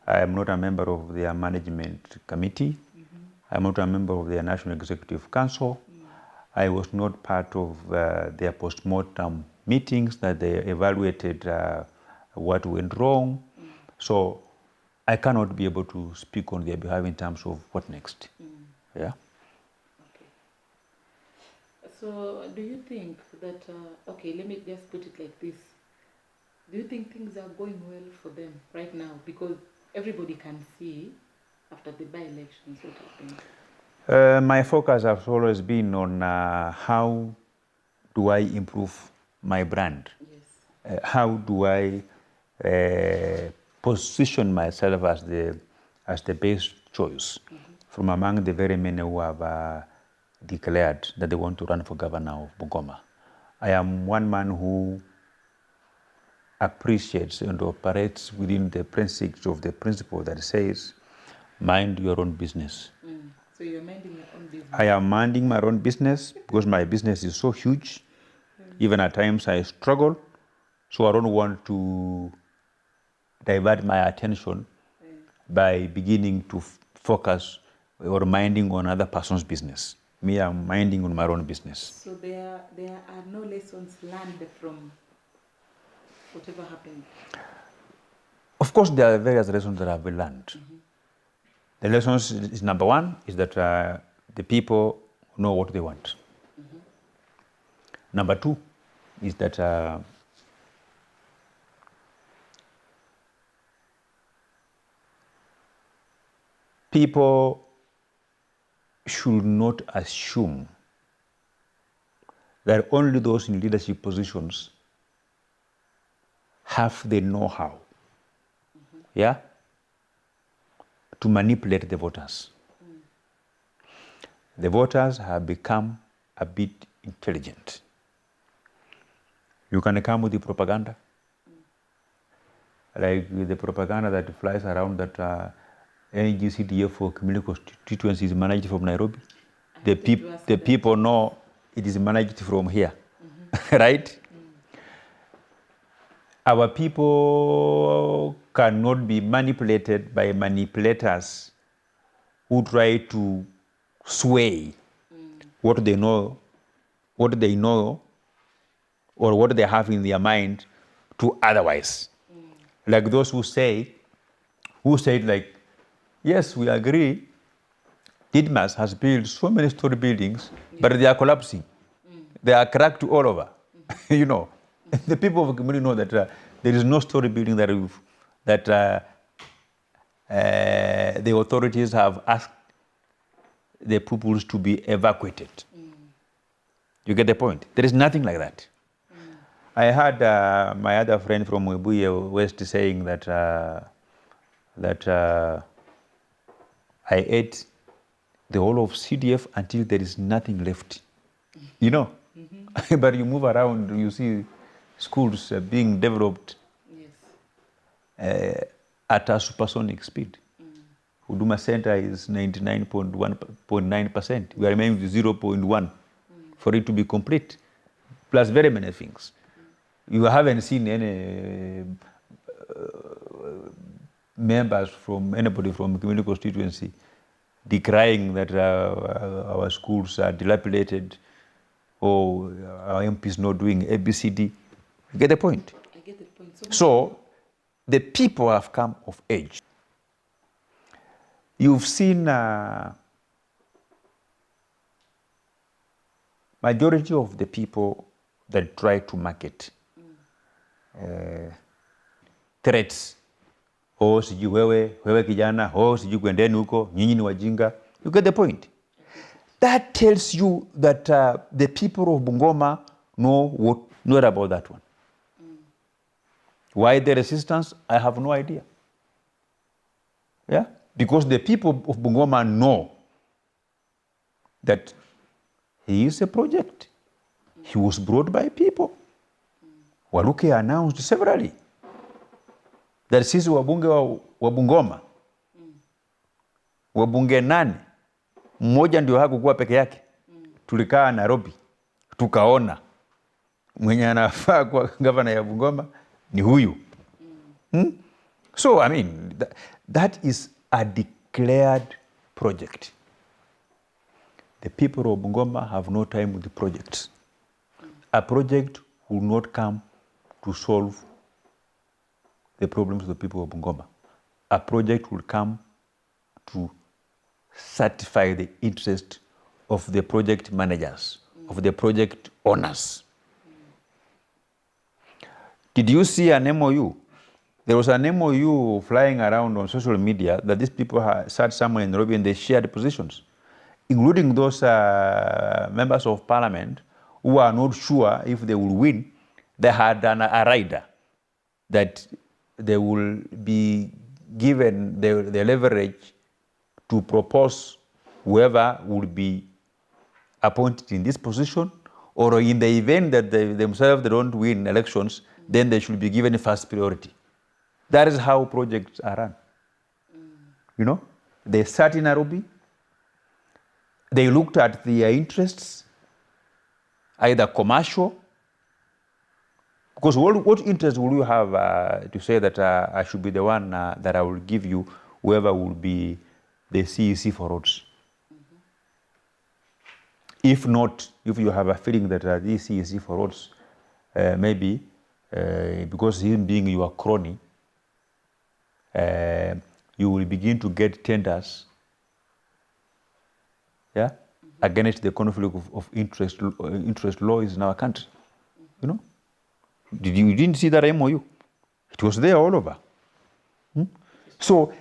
I am not a member of their management committee. I am not a member of their National Executive Council. I was not part of their post-mortem meetings that they evaluated what went wrong. So I cannot be able to speak on their behalf in terms of what next. Yeah. Okay. So do you think that, okay, let me just put it like this. Do you think things are going well for them right now? Because everybody can see after the by-elections what happened. My focus has always been on how do I improve my brand? Yes. How do I position myself as the best choice? from among the very many who have declared that they want to run for governor of Bungoma. I am one man who appreciates and operates within the precincts of the principle that says, mind your own business. So you're minding your own business? I am minding my own business because my business is so huge. Even at times I struggle. So I don't want to divert my attention by beginning to focus or minding on other person's business. Me, I'm minding on my own business. So there are no lessons learned from whatever happened? Of course, there are various lessons that have been learned. The lessons is number one is that the people know what they want. Number two is that people should not assume that only those in leadership positions have the know-how, to manipulate the voters. The voters have become a bit intelligent. You can come with the propaganda, like the propaganda that flies around that NGCDF for community constituency is managed from Nairobi. The people know it is managed from here, right? Our people cannot be manipulated by manipulators who try to sway what they know, or what they have in their mind to otherwise. Like those who said like, yes, we agree, Didmus has built so many story buildings, but they are collapsing. They are cracked all over, you know. The people of the community know that there is no story building that the authorities have asked the pupils to be evacuated. You get the point? There is nothing like that. I heard my other friend from Webuye West saying that I ate the whole of CDF until there is nothing left. You know? But you move around, you see schools being developed at a supersonic speed. Huduma Center is 99.9%. We are remaining with 0.1 for it to be complete, plus very many things. You haven't seen any members from anybody from community constituency decrying that our schools are dilapidated or our MPs not doing ABCD. You get the point? I get the point. So the people have come of age. You've seen majority of the people that try to market threats. Oh, sijui wewe kijana, oh, sijui kwendeni huko, nyinyi ni wajinga. You get the point? That tells you that the people of Bungoma know about that one. Why the resistance? I have no idea. Yeah? Because the people of Bungoma know that he is a project. He was brought by people. Waluke announced severally that sisi wabunge wa Bungoma, wabunge 8, mmoja ndio hakukuwa peke yake. Tulikaa Nairobi, tukaona mwenye anafaa kwa governor ya Bungoma ni huyu. So, I mean, that is a declared project. The people of Bungoma have no time with the projects. A project will not come to solve the problems of the people of Bungoma. A project will come to satisfy the interest of the project managers, of the project owners. Did you see an MOU? There was an MOU flying around on social media that these people sat somewhere in Nairobi and they shared positions, including those members of parliament who are not sure if they will win. They had a rider that they will be given the leverage to propose whoever will be appointed in this position, or in the event that themselves they don't win elections, then they should be given first priority. That is how projects are run. You know, they start in Nairobi, they looked at their interests, either commercial, because what interest will you have to say that I should be the one that I will give you whoever will be the CEC for roads? If not, if you have a feeling that this CEC for roads, maybe because him being your crony, you will begin to get tenders, yeah, against the conflict of interest laws in our country. You know, you didn't see that MOU? It was there all over. So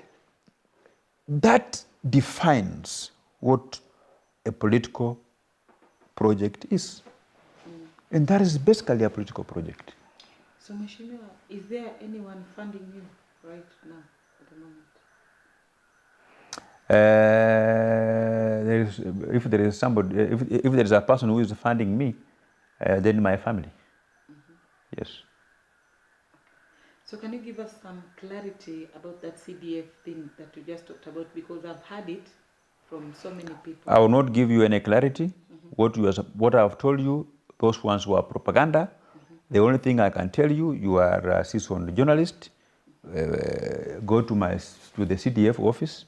that defines what a political project is. And that is basically a political project. So, Mheshimiwa, is there anyone funding you right now at the moment? If there is somebody, if there is a person who is funding me, then my family. Yes. So can you give us some clarity about that CDF thing that you just talked about? Because I've heard it from so many people. I will not give you any clarity. What I have told you, those ones were propaganda. The only thing I can tell you, you are a seasoned journalist. Go to the CDF office.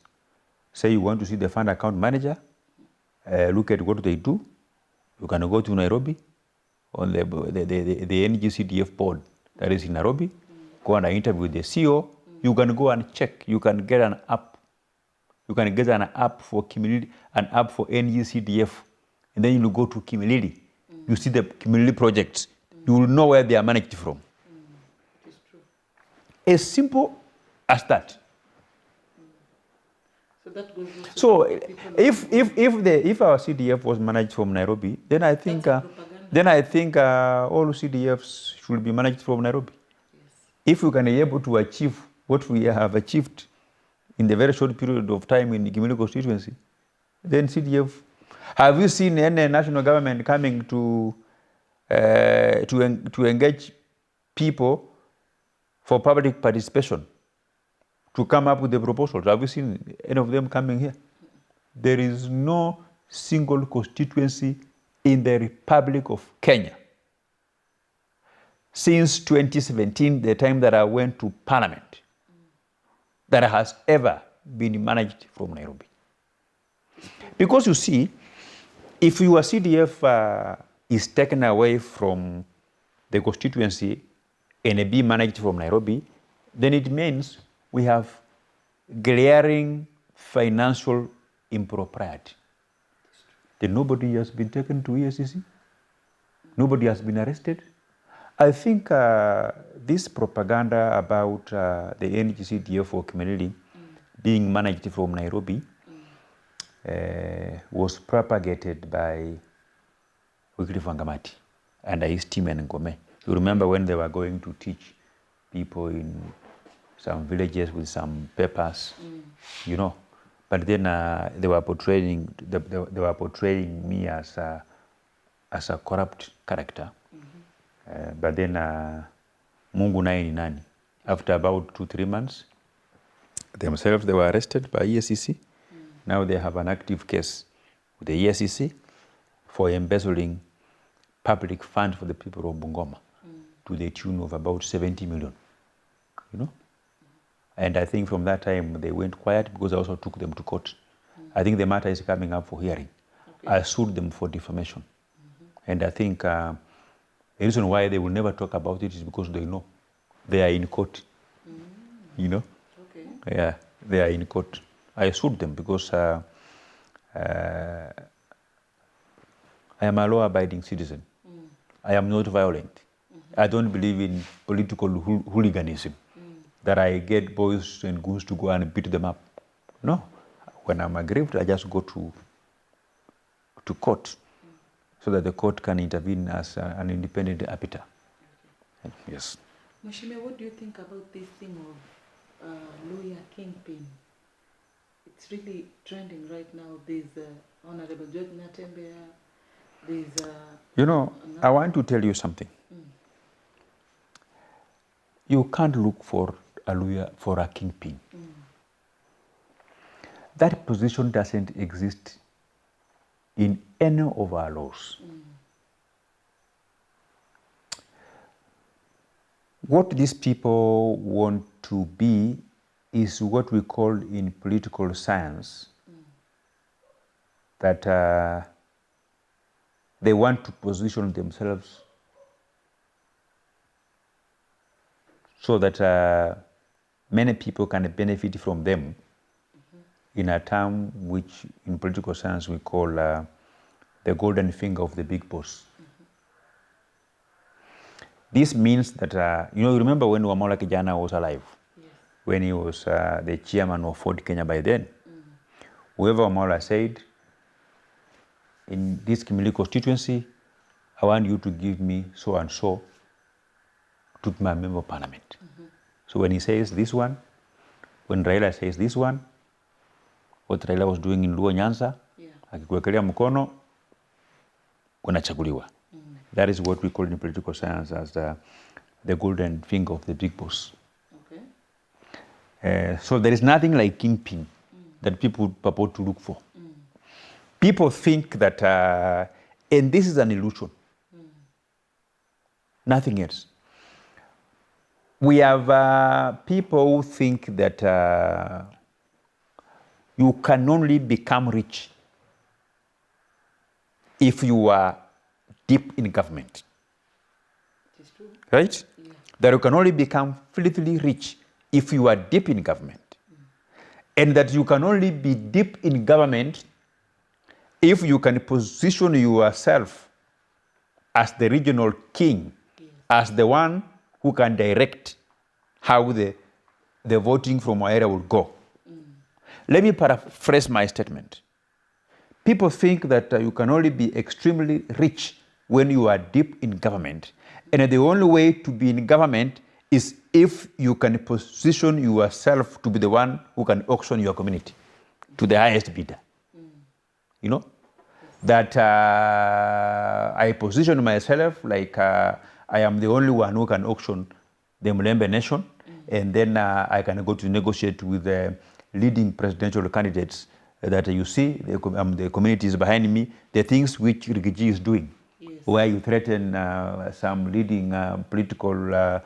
Say you want to see the fund account manager. Look at what they do. You can go to Nairobi on the NGCDF board that is in Nairobi. Go and interview with the CEO. You can go and check. You can get an app. You can get an app for Kimilili, an app for NGCDF. And then you go to Kimilili. You see the Kimilili projects. You will know where they are managed from. It's true. As simple as that. So that goes. So if our CDF was managed from Nairobi, then I think all CDFs should be managed from Nairobi. Yes. If we can be able to achieve what we have achieved in the very short period of time in the Kimilili constituency, then CDF. Have you seen any national government coming to engage people for public participation to come up with the proposals? Have you seen any of them coming here? There is no single constituency in the Republic of Kenya since 2017, the time that I went to Parliament, that has ever been managed from Nairobi. Because you see, if your CDF is taken away from the constituency and be managed from Nairobi, then it means we have glaring financial impropriety. Then nobody has been taken to EACC. Nobody has been arrested. I think this propaganda about the NGCDF for Kimilili being managed from Nairobi was propagated by Wycliffe Wangamati and his team in Ngome. You remember when they were going to teach people in some villages with some papers, you know. But then they were portraying me as a corrupt character. But then Mungu naye ni nani? After about 2-3 months, themselves they were arrested by EACC. Now they have an active case with the EACC for embezzling public funds for the people of Bungoma to the tune of about 70 million, you know. And I think from that time they went quiet because I also took them to court. I think the matter is coming up for hearing. Okay. I sued them for defamation. And I think the reason why they will never talk about it is because they know they are in court, you know. Okay. Yeah, they are in court. I sued them because I am a law-abiding citizen. I am not violent. I don't believe in political hooliganism, that I get boys and goons to go and beat them up. No. When I'm aggrieved, I just go to court so that the court can intervene as an independent arbiter. Okay. Yes. Mheshimiwa, what do you think about this thing of lawyer kingpin? it's really trending right now. There's Honorable George Natembea. There's You know, I want to tell you something. You can't look for a lawyer for a kingpin. That position doesn't exist in any of our laws. What these people want to be is what we call in political science that they want to position themselves so that many people can benefit from them in a term which in political science we call the golden finger of the big boss. This means that, you remember when Wamala Kijana was alive? yes. When he was the chairman of Ford Kenya by then. Whoever Wamala said, in this Kimili constituency, I want you to give me so and so to be my member of parliament. So when he says this one, when Raila says this one, what Raila was doing in Luo Nyanza, akikuwekelea mkono, unachaguliwa. That is what we call in political science as the golden finger of the big boss. Okay. So there is nothing like kingpin that people purport to look for. People think that, and this is an illusion, nothing else. We have people who think that you can only become rich if you are deep in government. It is true. Right? Yeah. That you can only become filthily rich if you are deep in government. And that you can only be deep in government if you can position yourself as the regional king, as the one who can direct how the voting from our area will go. Let me paraphrase my statement. People think that you can only be extremely rich when you are deep in government. And the only way to be in government is if you can position yourself to be the one who can auction your community to the highest bidder. You know? That I position myself like I am the only one who can auction the Mulembe nation, and then I can go to negotiate with the leading presidential candidates that you see, the community is behind me, the things which Rigiji is doing, where you threaten some leading political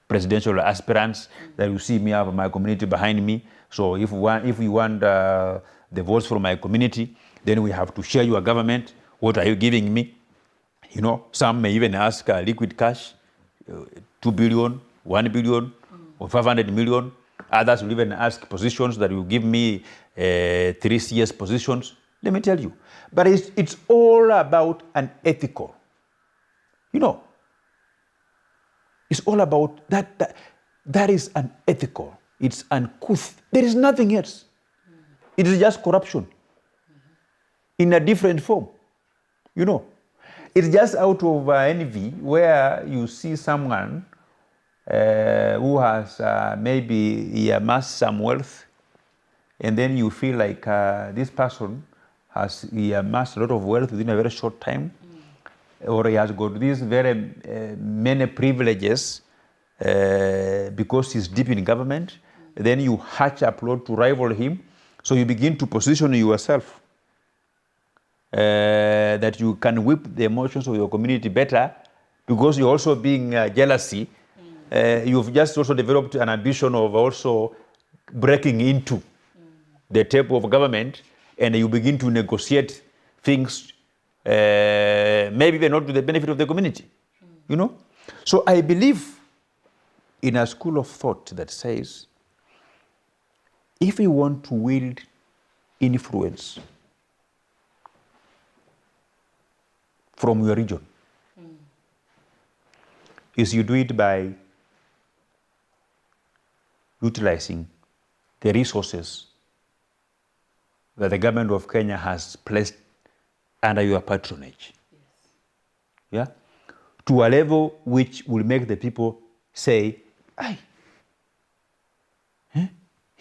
presidential aspirants that you see me have my community behind me. So if you want the votes from my community, then we have to share your government. What are you giving me? You know, some may even ask liquid cash, 2 billion, 1 billion, or 500 million. Others will even ask positions that will give me 3 CS positions. Let me tell you. But it's all about an ethical. You know, it's all about that is unethical. It's uncouth. There is nothing else. It is just corruption in a different form. You know, it's just out of envy where you see someone who has maybe he amassed some wealth, and then you feel like this person has amassed a lot of wealth within a very short time, or he has got these very many privileges because he's deep in government. Then you hatch a plot to rival him, so you begin to position yourself that you can whip the emotions of your community better because you're also being jealousy. You've just also developed an ambition of also breaking into the table of government, and you begin to negotiate things maybe they're not to the benefit of the community. You know? So I believe in a school of thought that says if you want to wield influence from your region, is you do it by utilizing the resources that the government of Kenya has placed under your patronage. Yeah? To a level which will make the people say, "Aye,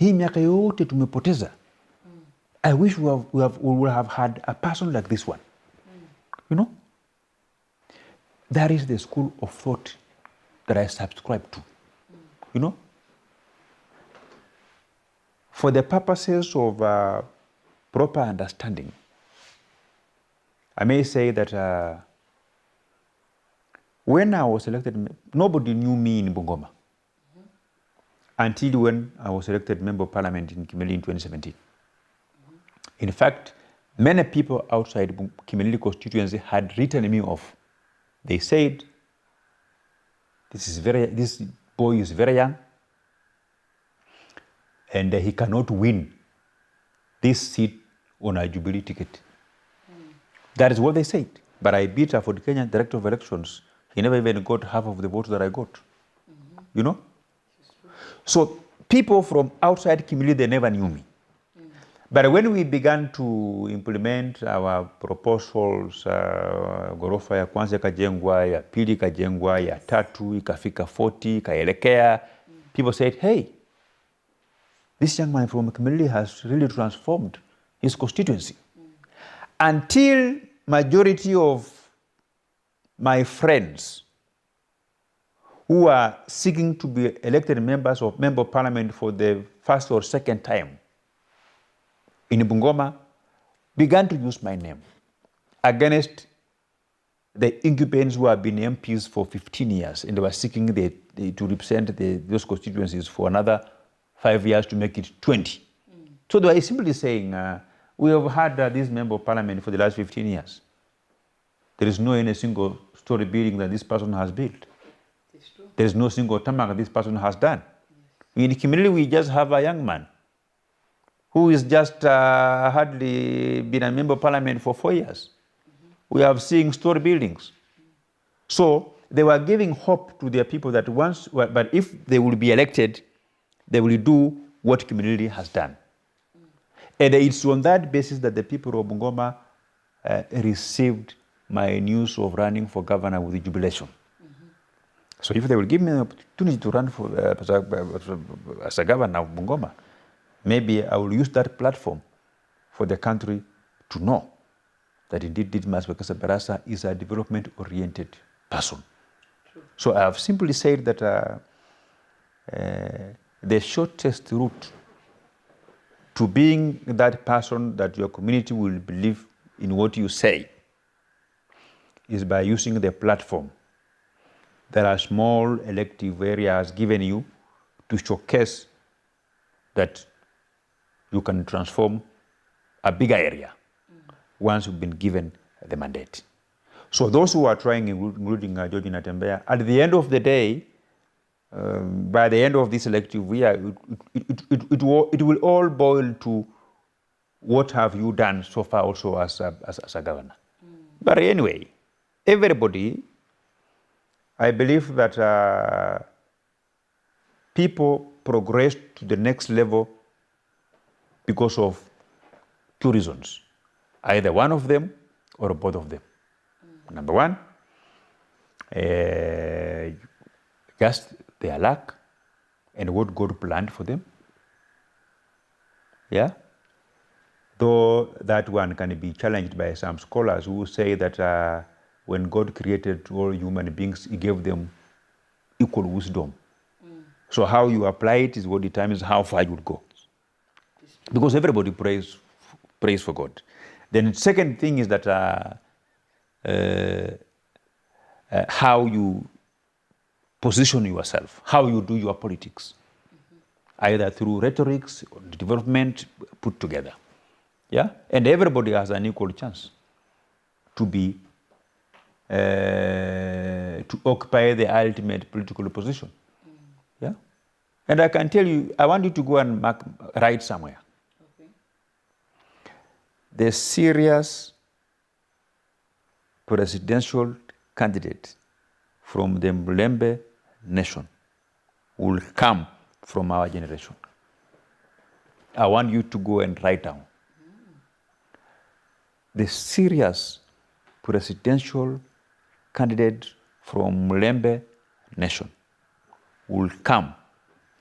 Hii miaka yote tumepoteza. I wish we would have had a person like this one. You know? That is the school of thought that I subscribe to. You know? For the purposes of proper understanding, I may say that when I was elected, nobody knew me in Bungoma until when I was elected Member of Parliament in Kimilili in 2017. In fact, many people outside Kimilili constituency had written me off. They said, this boy is very young and he cannot win this seat on a Jubilee ticket. That is what they said. But I beat for the Kenyan Director of Elections. He never even got half of the votes that I got. You know? So people from outside Kimilili, they never knew me. But when we began to implement our proposals, ghorofa ya kwanza ikajengwa, ya pili ikajengwa, ya tatu ikafika 40, ikaelekea, people said, hey, this young man from Kimilili has really transformed his constituency. Until majority of my friends who are seeking to be elected Member of Parliament for the first or second time in Bungoma began to use my name against the incumbents who have been MPs for 15 years and they were seeking to represent those constituencies for another 5 years to make it 20. So they were simply saying, we have had this Member of Parliament for the last 15 years. There is no any single story building that this person has built. There is no single tarmac that this person has done. In Kimilili, we just have a young man who is just hardly been a Member of Parliament for 4 years. We have seen story buildings. So they were giving hope to their people that but if they will be elected, they will do what Kimilili has done. And it's on that basis that the people of Bungoma received my news of running for governor with jubilation. So if they will give me an opportunity to run for as a governor of Bungoma, maybe I will use that platform for the country to know that indeed Didmus Barasa is a development-oriented person. True. So I have simply said that the shortest route to being that person that your community will believe in what you say is by using the platform. There are small elective areas given you to showcase that you can transform a bigger area once you've been given the mandate. So those who are trying, including George Natembeya, at the end of the day, by the end of this elective year, it will all boil to what have you done so far also as a governor. But anyway, everybody, I believe that people progress to the next level because of two reasons, either one of them or both of them. Number one, just their luck and what God planned for them. Yeah? Though that one can be challenged by some scholars who say that when God created all human beings, He gave them equal wisdom. So how you apply it is what determines how far you would go. Because everybody prays for God. Then the second thing is that how you position yourself, how you do your politics, either through rhetorics or development put together. Yeah? And everybody has an equal chance to be to occupy the ultimate political position. Yeah? And I can tell you, I want you to go and write somewhere. Okay. The serious presidential candidate from the Mlembe nation will come from our generation. I want you to go and write down. The serious presidential candidate from Mlembe nation will come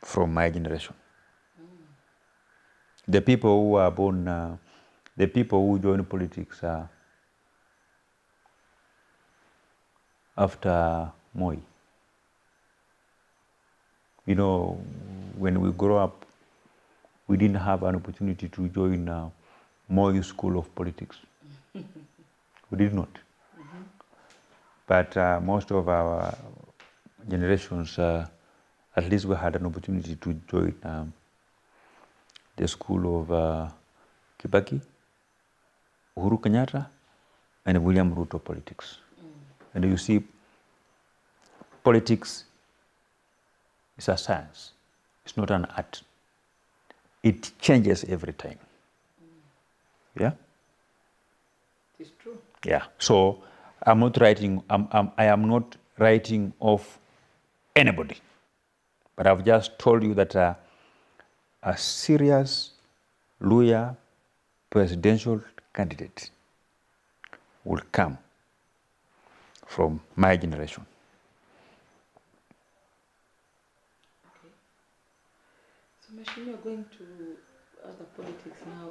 from my generation. the people who are born, the people who join politics after Moi. You know, when we grow up, we didn't have an opportunity to join Moi School of Politics. We did not. But most of our generations, at least we had an opportunity to join the school of Kibaki, Uhuru Kenyatta, and William Ruto politics. And you see, politics is a science. It's not an art. It changes every time. Yeah? It is true. Yeah. So I am not writing off anybody. But I've just told you that a serious lawyer presidential candidate will come from my generation. Okay. So, Machine, you're going to other politics now.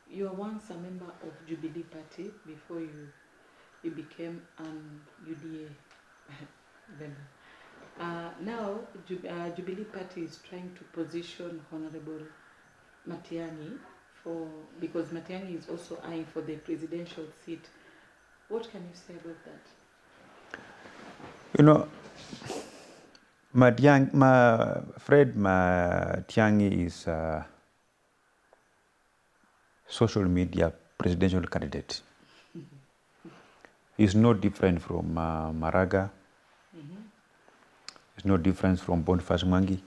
You are once a member of Jubilee Party before you became an UDA member. Now, Jubilee Party is trying to position Honorable Matiang'i because Matiang'i is also eyeing for the presidential seat. What can you say about that? You know, Fred Matiang'i is a social media presidential candidate. He's no different from Maraga. It's no difference from Boniface Mwangi.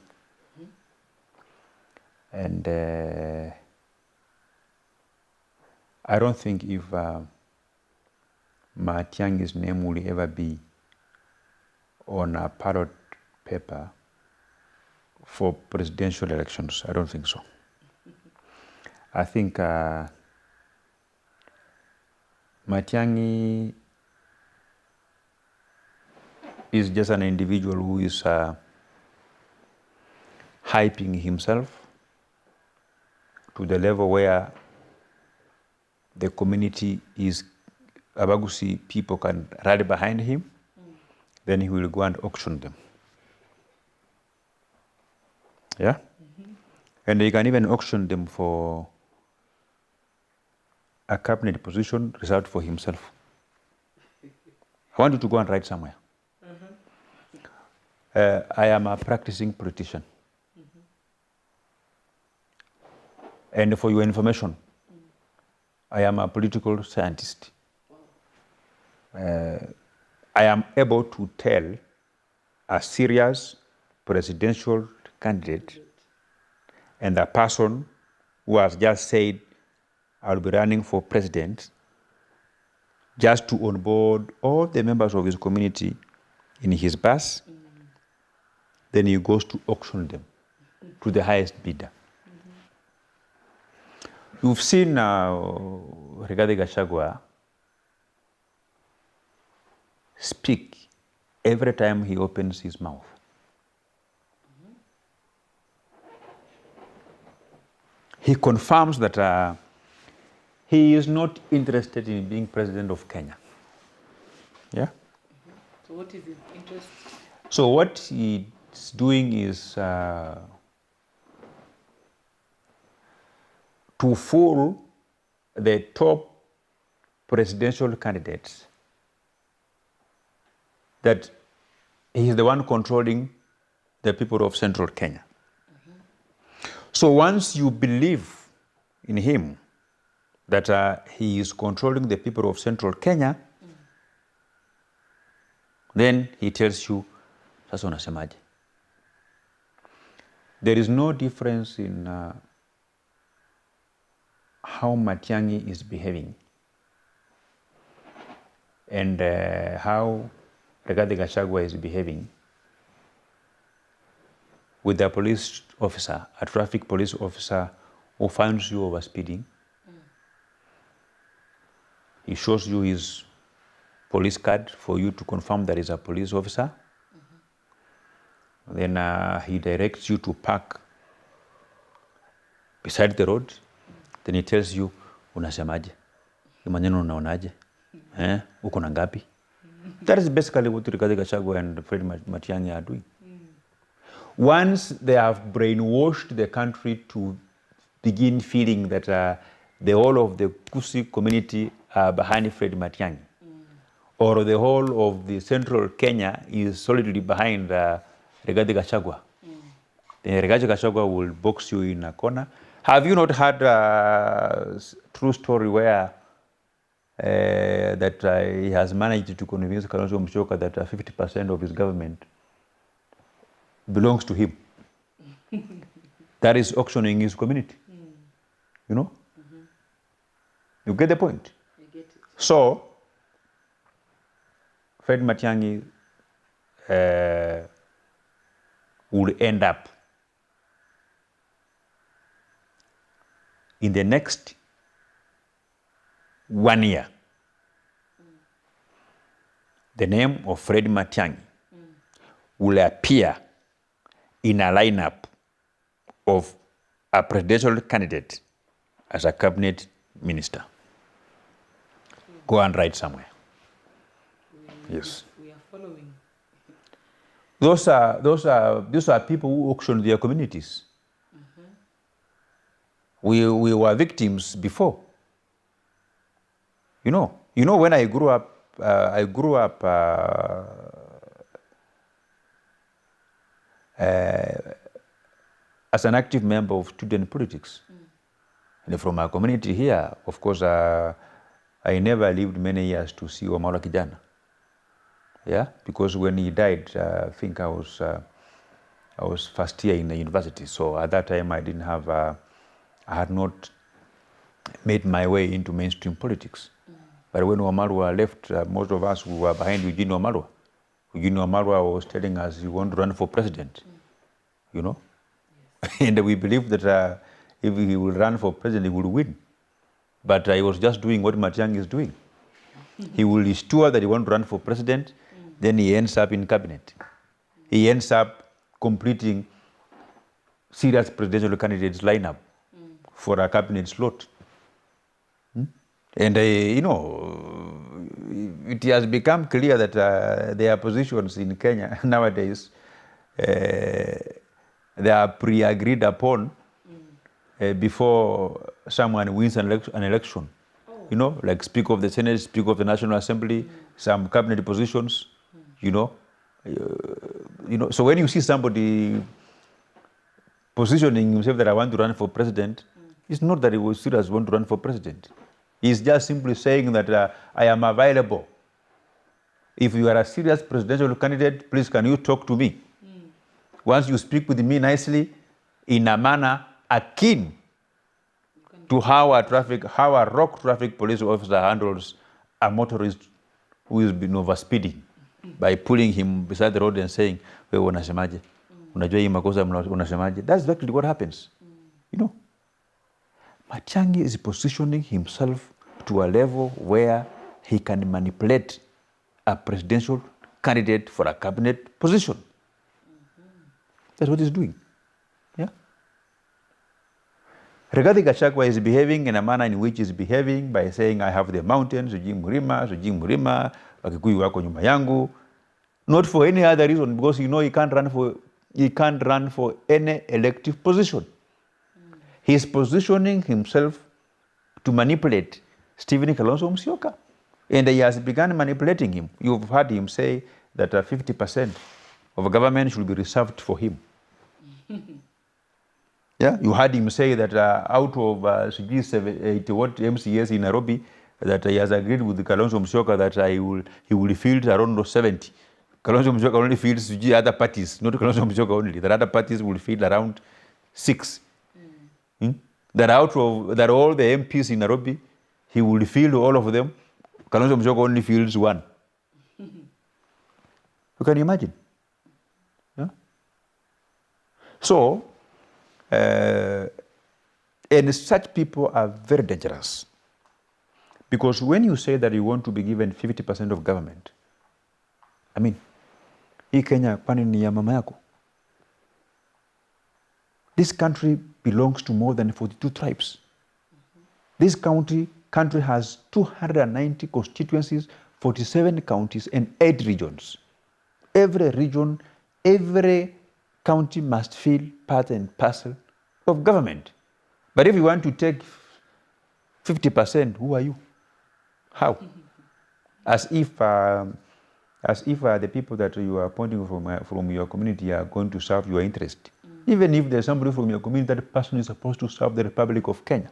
And I don't think if Matiang'i's name will ever be on a ballot paper for presidential elections. I don't think so. I think Matiang'i is just an individual who is hyping himself to the level where the community is Abagusi people can rally behind him, then he will go and auction them. Yeah? And he can even auction them for a cabinet position reserved for himself. I want you to go and write somewhere. I am a practicing politician. And for your information, I am a political scientist. I am able to tell a serious presidential candidate and a person who has just said, I'll be running for president, just to onboard all the members of his community in his bus. Then he goes to auction them to the highest bidder. You've seen Rigathi Gachagua speak every time he opens his mouth. He confirms that he is not interested in being president of Kenya. Yeah? So what is his interest? So what he's doing is to fool the top presidential candidates that he is the one controlling the people of central Kenya. So once you believe in him that he is controlling the people of central Kenya, then he tells you, sasa unasemaje? There is no difference in how Matiang'i is behaving and how Rigathi Gachagua is behaving with a police officer, a traffic police officer who finds you over speeding. He shows you his police card for you to confirm that he's a police officer. Then he directs you to park beside the road, then he tells you, unasemaje? Maneno unaonaje? Uko na ngapi? That is basically what Rigathi Gachagua and Fred Matiang'i are doing. Once they have brainwashed the country to begin feeling that the whole of the Kusi community are behind Fred Matiang'i, or the whole of the central Kenya is solidly behind Rigathi Gachagua, then Rigathi Gachagua will box you in a corner. Have you not heard a true story where he has managed to convince Kalonzo Musyoka that 50% of his government belongs to him? That is auctioning his community. You know? You get the point? I get it. So, Fred Matiang'i would end up in the next 1 year. The name of Fred Matiang'i will appear in a lineup of a presidential candidate as a cabinet minister. Go and write somewhere. Yes. We are following. Those are people who auction their communities. We were victims before. You know, when I grew up as an active member of student politics. And from our community here, of course, I never lived many years to see Wamalwa Kijana. Yeah, because when he died, I think I was first year in the university. So at that time, I had not made my way into mainstream politics. But when Wamalwa left, most of us who were behind Eugene Wamalwa. Eugene Wamalwa was telling us he wanted to run for president, you know. Yes. And we believed that if he would run for president, he would win. But he was just doing what Matiang'i is doing. He will ensure that he wants to run for president, then he ends up in cabinet. He ends up completing serious presidential candidates lineup for a cabinet slot. And, you know, it has become clear that their positions in Kenya nowadays, they are pre-agreed upon before someone wins an election. You know, like Speaker of the Senate, Speaker of the National Assembly, some cabinet positions, you know. So when you see somebody positioning himself that I want to run for president, it's not that he was serious want to run for president. He's just simply saying that I am available. If you are a serious presidential candidate, please can you talk to me? Once you speak with me nicely, in a manner akin to how a rock traffic police officer handles a motorist who has been overspeeding by pulling him beside the road and saying, "Wewe unasemaje? Unajua hii makosa unasemaje?" That's exactly what happens. You know, Matiang'i is positioning himself to a level where he can manipulate a presidential candidate for a cabinet position. That's what he's doing. Yeah. Rigathi Gachagua is behaving in a manner in which he's behaving by saying, I have the mountains, sijui mlima, Wakikuyu wako nyuma yangu. Not for any other reason, because you know he can't run for any elective position. He's positioning himself to manipulate Stephen Kalonzo Musyoka. And he has begun manipulating him. You've heard him say that 50% of government should be reserved for him. Yeah, you heard him say that out of 80 MCAs in Nairobi, that he has agreed with Kalonzo Musyoka that he will field around 70. Kalonzo Musyoka only fields other parties, not Kalonzo Musyoka only. The other parties will field around 6. That that all the MPs in Nairobi, he will field all of them. Kalonzo Musyoka only fields 1. You can imagine. Yeah? So, and such people are very dangerous. Because when you say that you want to be given 50% of government, I mean, hii Kenya kwani ni ya mama yako? This country belongs to more than 42 tribes. This country has 290 constituencies, 47 counties, and 8 regions. Every region, every county must feel part and parcel of government. But if you want to take 50%, who are you? How? As if the people that you are appointing from your community are going to serve your interest. Even if there's somebody from your community, that person is supposed to serve the Republic of Kenya.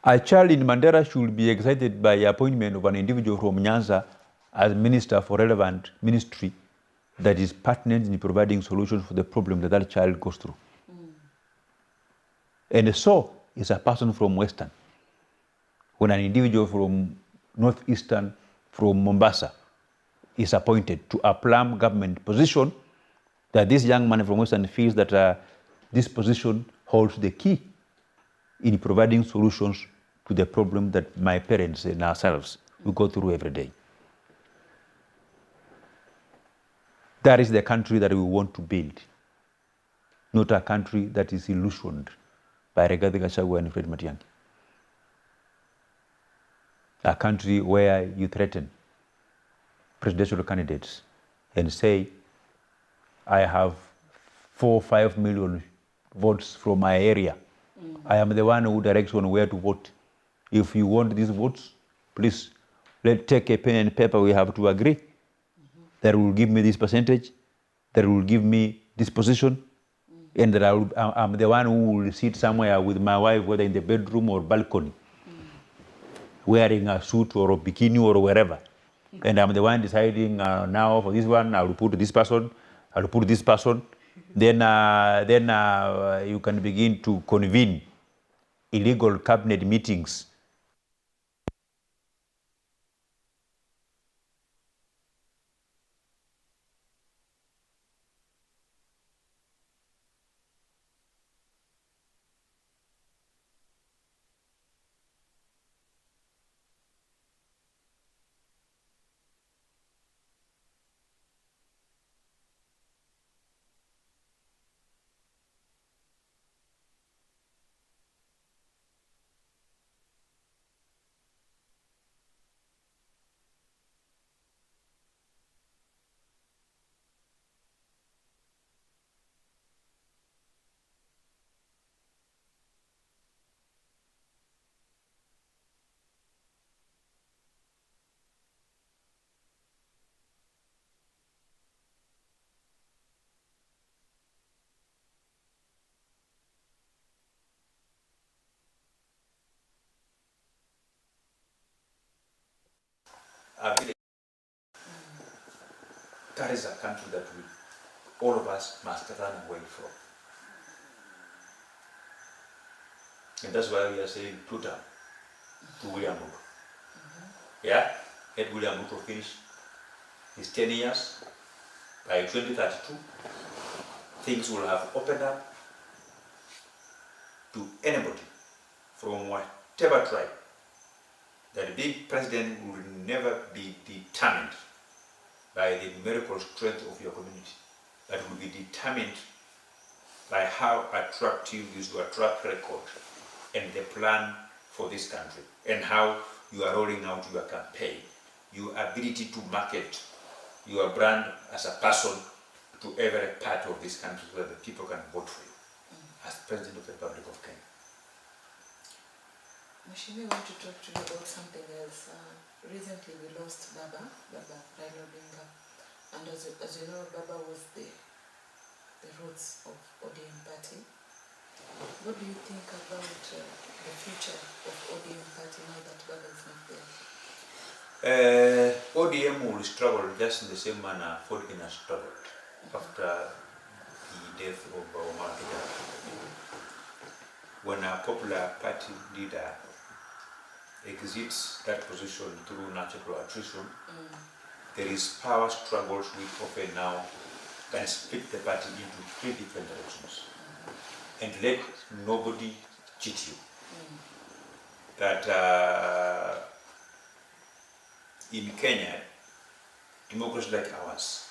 A child in Mandera should be excited by the appointment of an individual from Nyanza as minister for relevant ministry that is pertinent in providing solutions for the problem that that child goes through. And so is a person from Western. When an individual from Northeastern, from Mombasa, is appointed to a plum government position, that this young man from Western feels that this position holds the key in providing solutions to the problem that my parents and ourselves we go through every day. That is the country that we want to build, not a country that is illusioned by Rigathi Gachagua and Fred Matiang'i. A country where you threaten presidential candidates and say, I have 4 or 5 million votes from my area. I am the one who directs on where to vote. If you want these votes, please, let's take a pen and paper. We have to agree that will give me this percentage, that will give me this position, and that I'm the one who will sit somewhere with my wife, whether in the bedroom or balcony, wearing a suit or a bikini or wherever. And I'm the one deciding now for this one, I will put this person, I will put this person. Then you can begin to convene illegal cabinet meetings. That is a country that all of us must run away from. And that's why we are saying Pluto to William Ruto. Yeah? Let William Ruto finish his 10 years. By 2032, things will have opened up to anybody from whatever tribe. That being president will never be determined by the numerical strength of your community. That will be determined by how attractive is your track record and the plan for this country, and how you are rolling out your campaign, your ability to market your brand as a person to every part of this country so that the people can vote for you as President of the Republic of Kenya. Mheshimiwa, I want to talk to you about something else. Recently we lost Baba Raila Odinga, and as you know, Baba was the roots of ODM party. What do you think about the future of ODM party now that Baba is not there? ODM will struggle just in the same manner Ford Kenya struggled after the death of Omar. When a popular party leader exits that position through natural attrition, there is power struggles which often now can split the party into 3 different directions. And let nobody cheat you. That in Kenya, democracy like ours,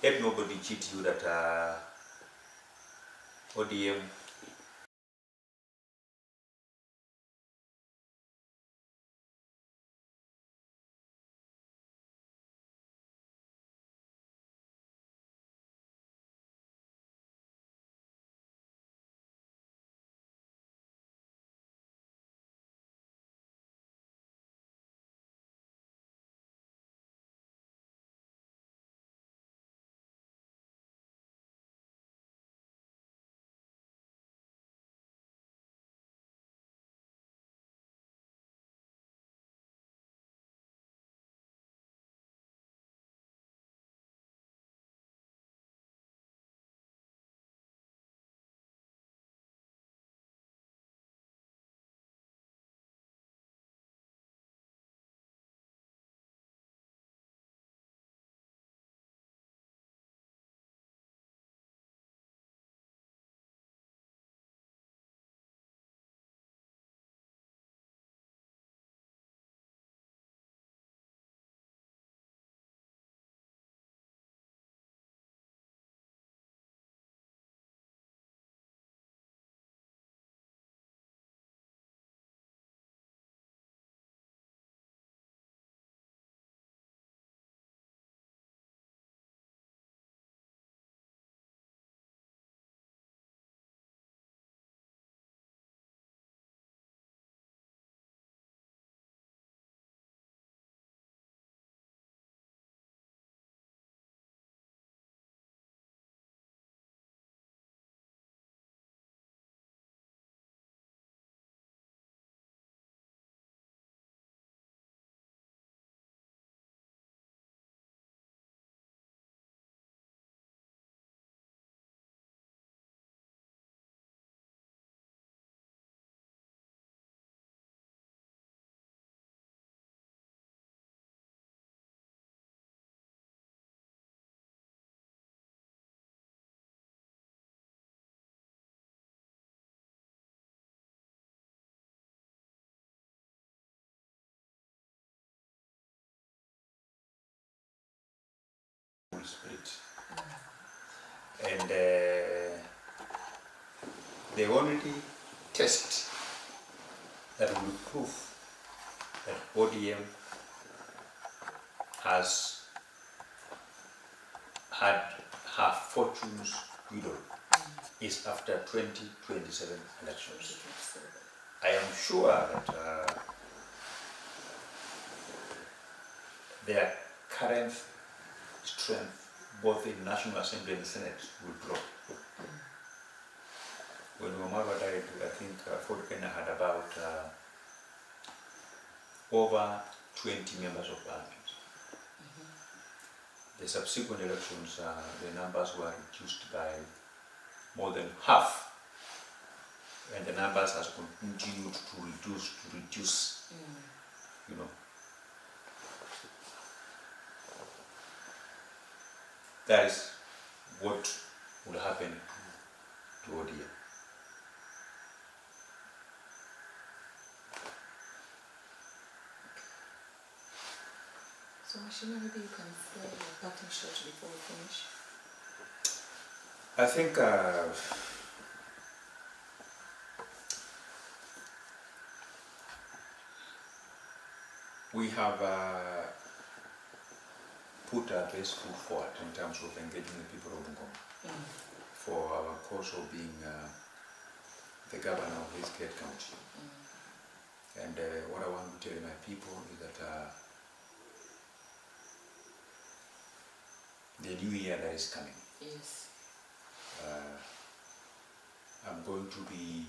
let nobody cheat you that ODM. Split. And the only test that will prove that ODM has had her fortunes widowed is after 2027 elections. I am sure that their current strength, both in National Assembly and Senate, will drop. When Omara died, I think Fort Kenya had about over 20 members of parliament. The subsequent elections, the numbers were reduced by more than half, and the numbers has continued to reduce, you know. That is what will happen to ODM. So Mheshimiwa, maybe you can say a parting shot before we finish. I think we have put our best foot forward in terms of engaging the people of Bungoma for our cause of being the governor of this great county. And what I want to tell my people is that the new year that is coming, Yes. I'm going to be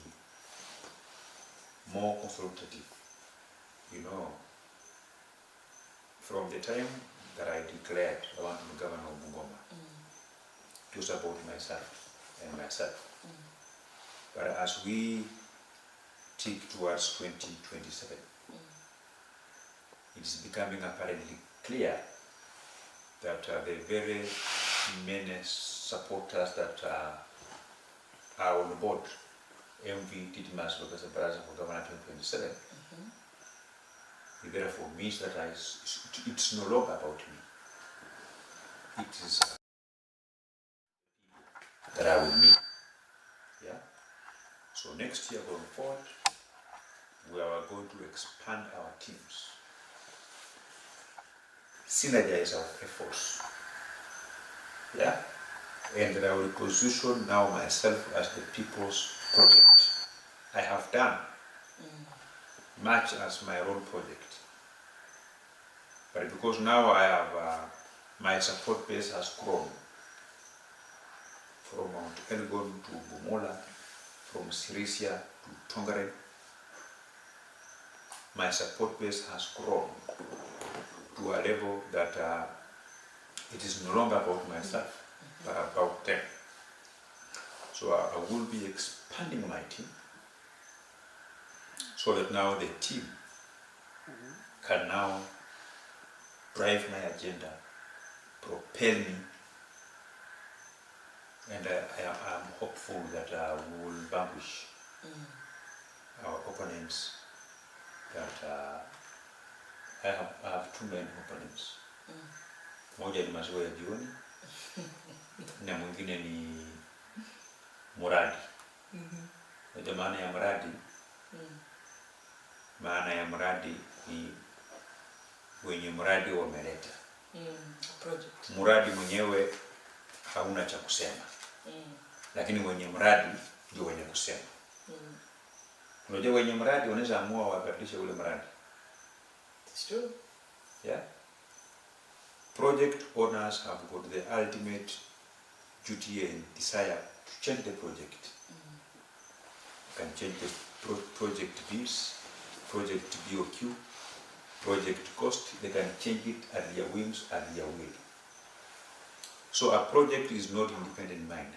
more consultative, you know. From the time that I declared I want to be governor of Bungoma, to support myself and myself. But as we tick towards 2027, it is becoming apparently clear that the very many supporters that are on board Hon Didmus Barasa for governor 2027, it therefore means that it's no longer about me. It is that I will meet. So next year going forward, we are going to expand our teams, synergize our efforts, yeah, and I will position now myself as the people's project. I have done much as my own project, but because now I have my support base has grown from Mount Elgon to Bungoma, from Sirisia to Tongaren. My support base has grown to a level that it is no longer about myself, but about them. So I will be expanding my team so that now the team can now drive my agenda, propel me, and I am hopeful that we will vanquish our opponents. That I have two main opponents. Moja ni maziwa ya jioni na mwingine ni muradi. Unajua maana ya muradi? Maana ya muradi ni wenye muradi wameleta. Project. Muradi mwenyewe hauna cha kusema. Lakini wenye muradi ndio wenye kusema. Unajua wenye muradi wanaweza amua wabadilishe ule muradi. It's true. Yeah. Project owners have got the ultimate duty and desire to change the project. You can change the project fees, project BOQ, project cost. They can change it at their whims, at their will. So a project is not independent-minded.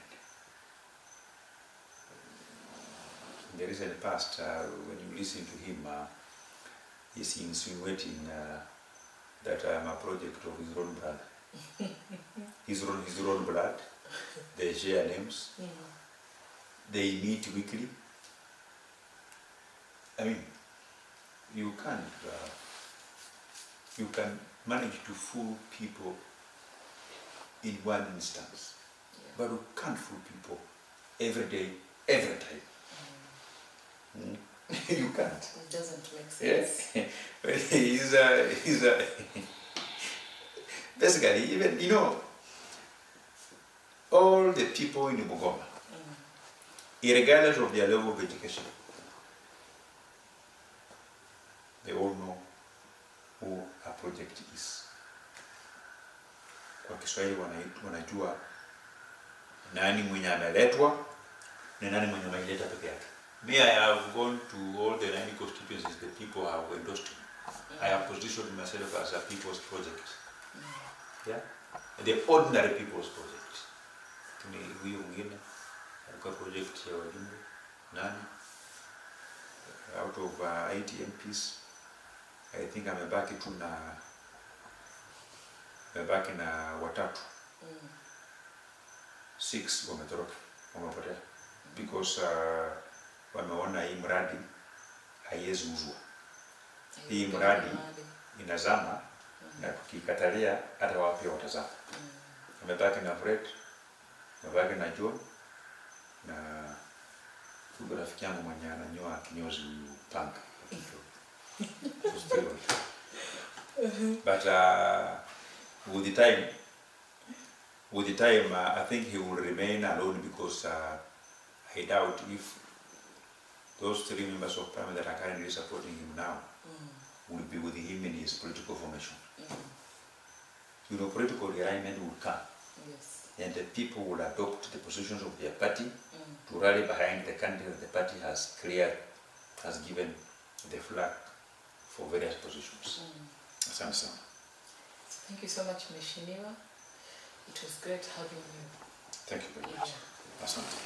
In the recent past, when you listen to him, he's insinuating that I am a project of his own brother. his own blood. They share names. They meet weekly. I mean, you can manage to fool people in one instance, but you can't fool people every day, every time. You can't. It doesn't make sense. Yeah. he's a basically, even, you know, all the people in Bungoma, regardless of their level of education, they all know who a project is. Kwa Kiswahili wanajua nani mwenye ameletwa na nani mwenye ameleta peke yake. Me, I have gone to all the 90 constituencies the people have endorsed me. I have positioned myself as a people's project. Yeah? The ordinary people's project. Huyo mwingine alikuwa project ya wajumbe nani? Out of 80 MPs, I think amebaki na watatu. 6 wametoroka, wamepotea. Because wameona hii mradi haiwezi uzwa. Hii mradi inazama na tukikatalia hata wapi watazama. Wamebaki na Fred, wamebaki na John na huyo rafiki yangu mwenye ananyoa kinyozi punk. But with the time I think he will remain alone because I doubt if those 3 members of parliament that are currently supporting him now will be with him in his political formation. You know, political alignment will come. Yes. And the people will adopt the positions of their party to rally behind the candidate the party has given the flag for various positions. Asante sana. Thank you so much, Mheshimiwa. It was great having you. Thank you very much. Asante.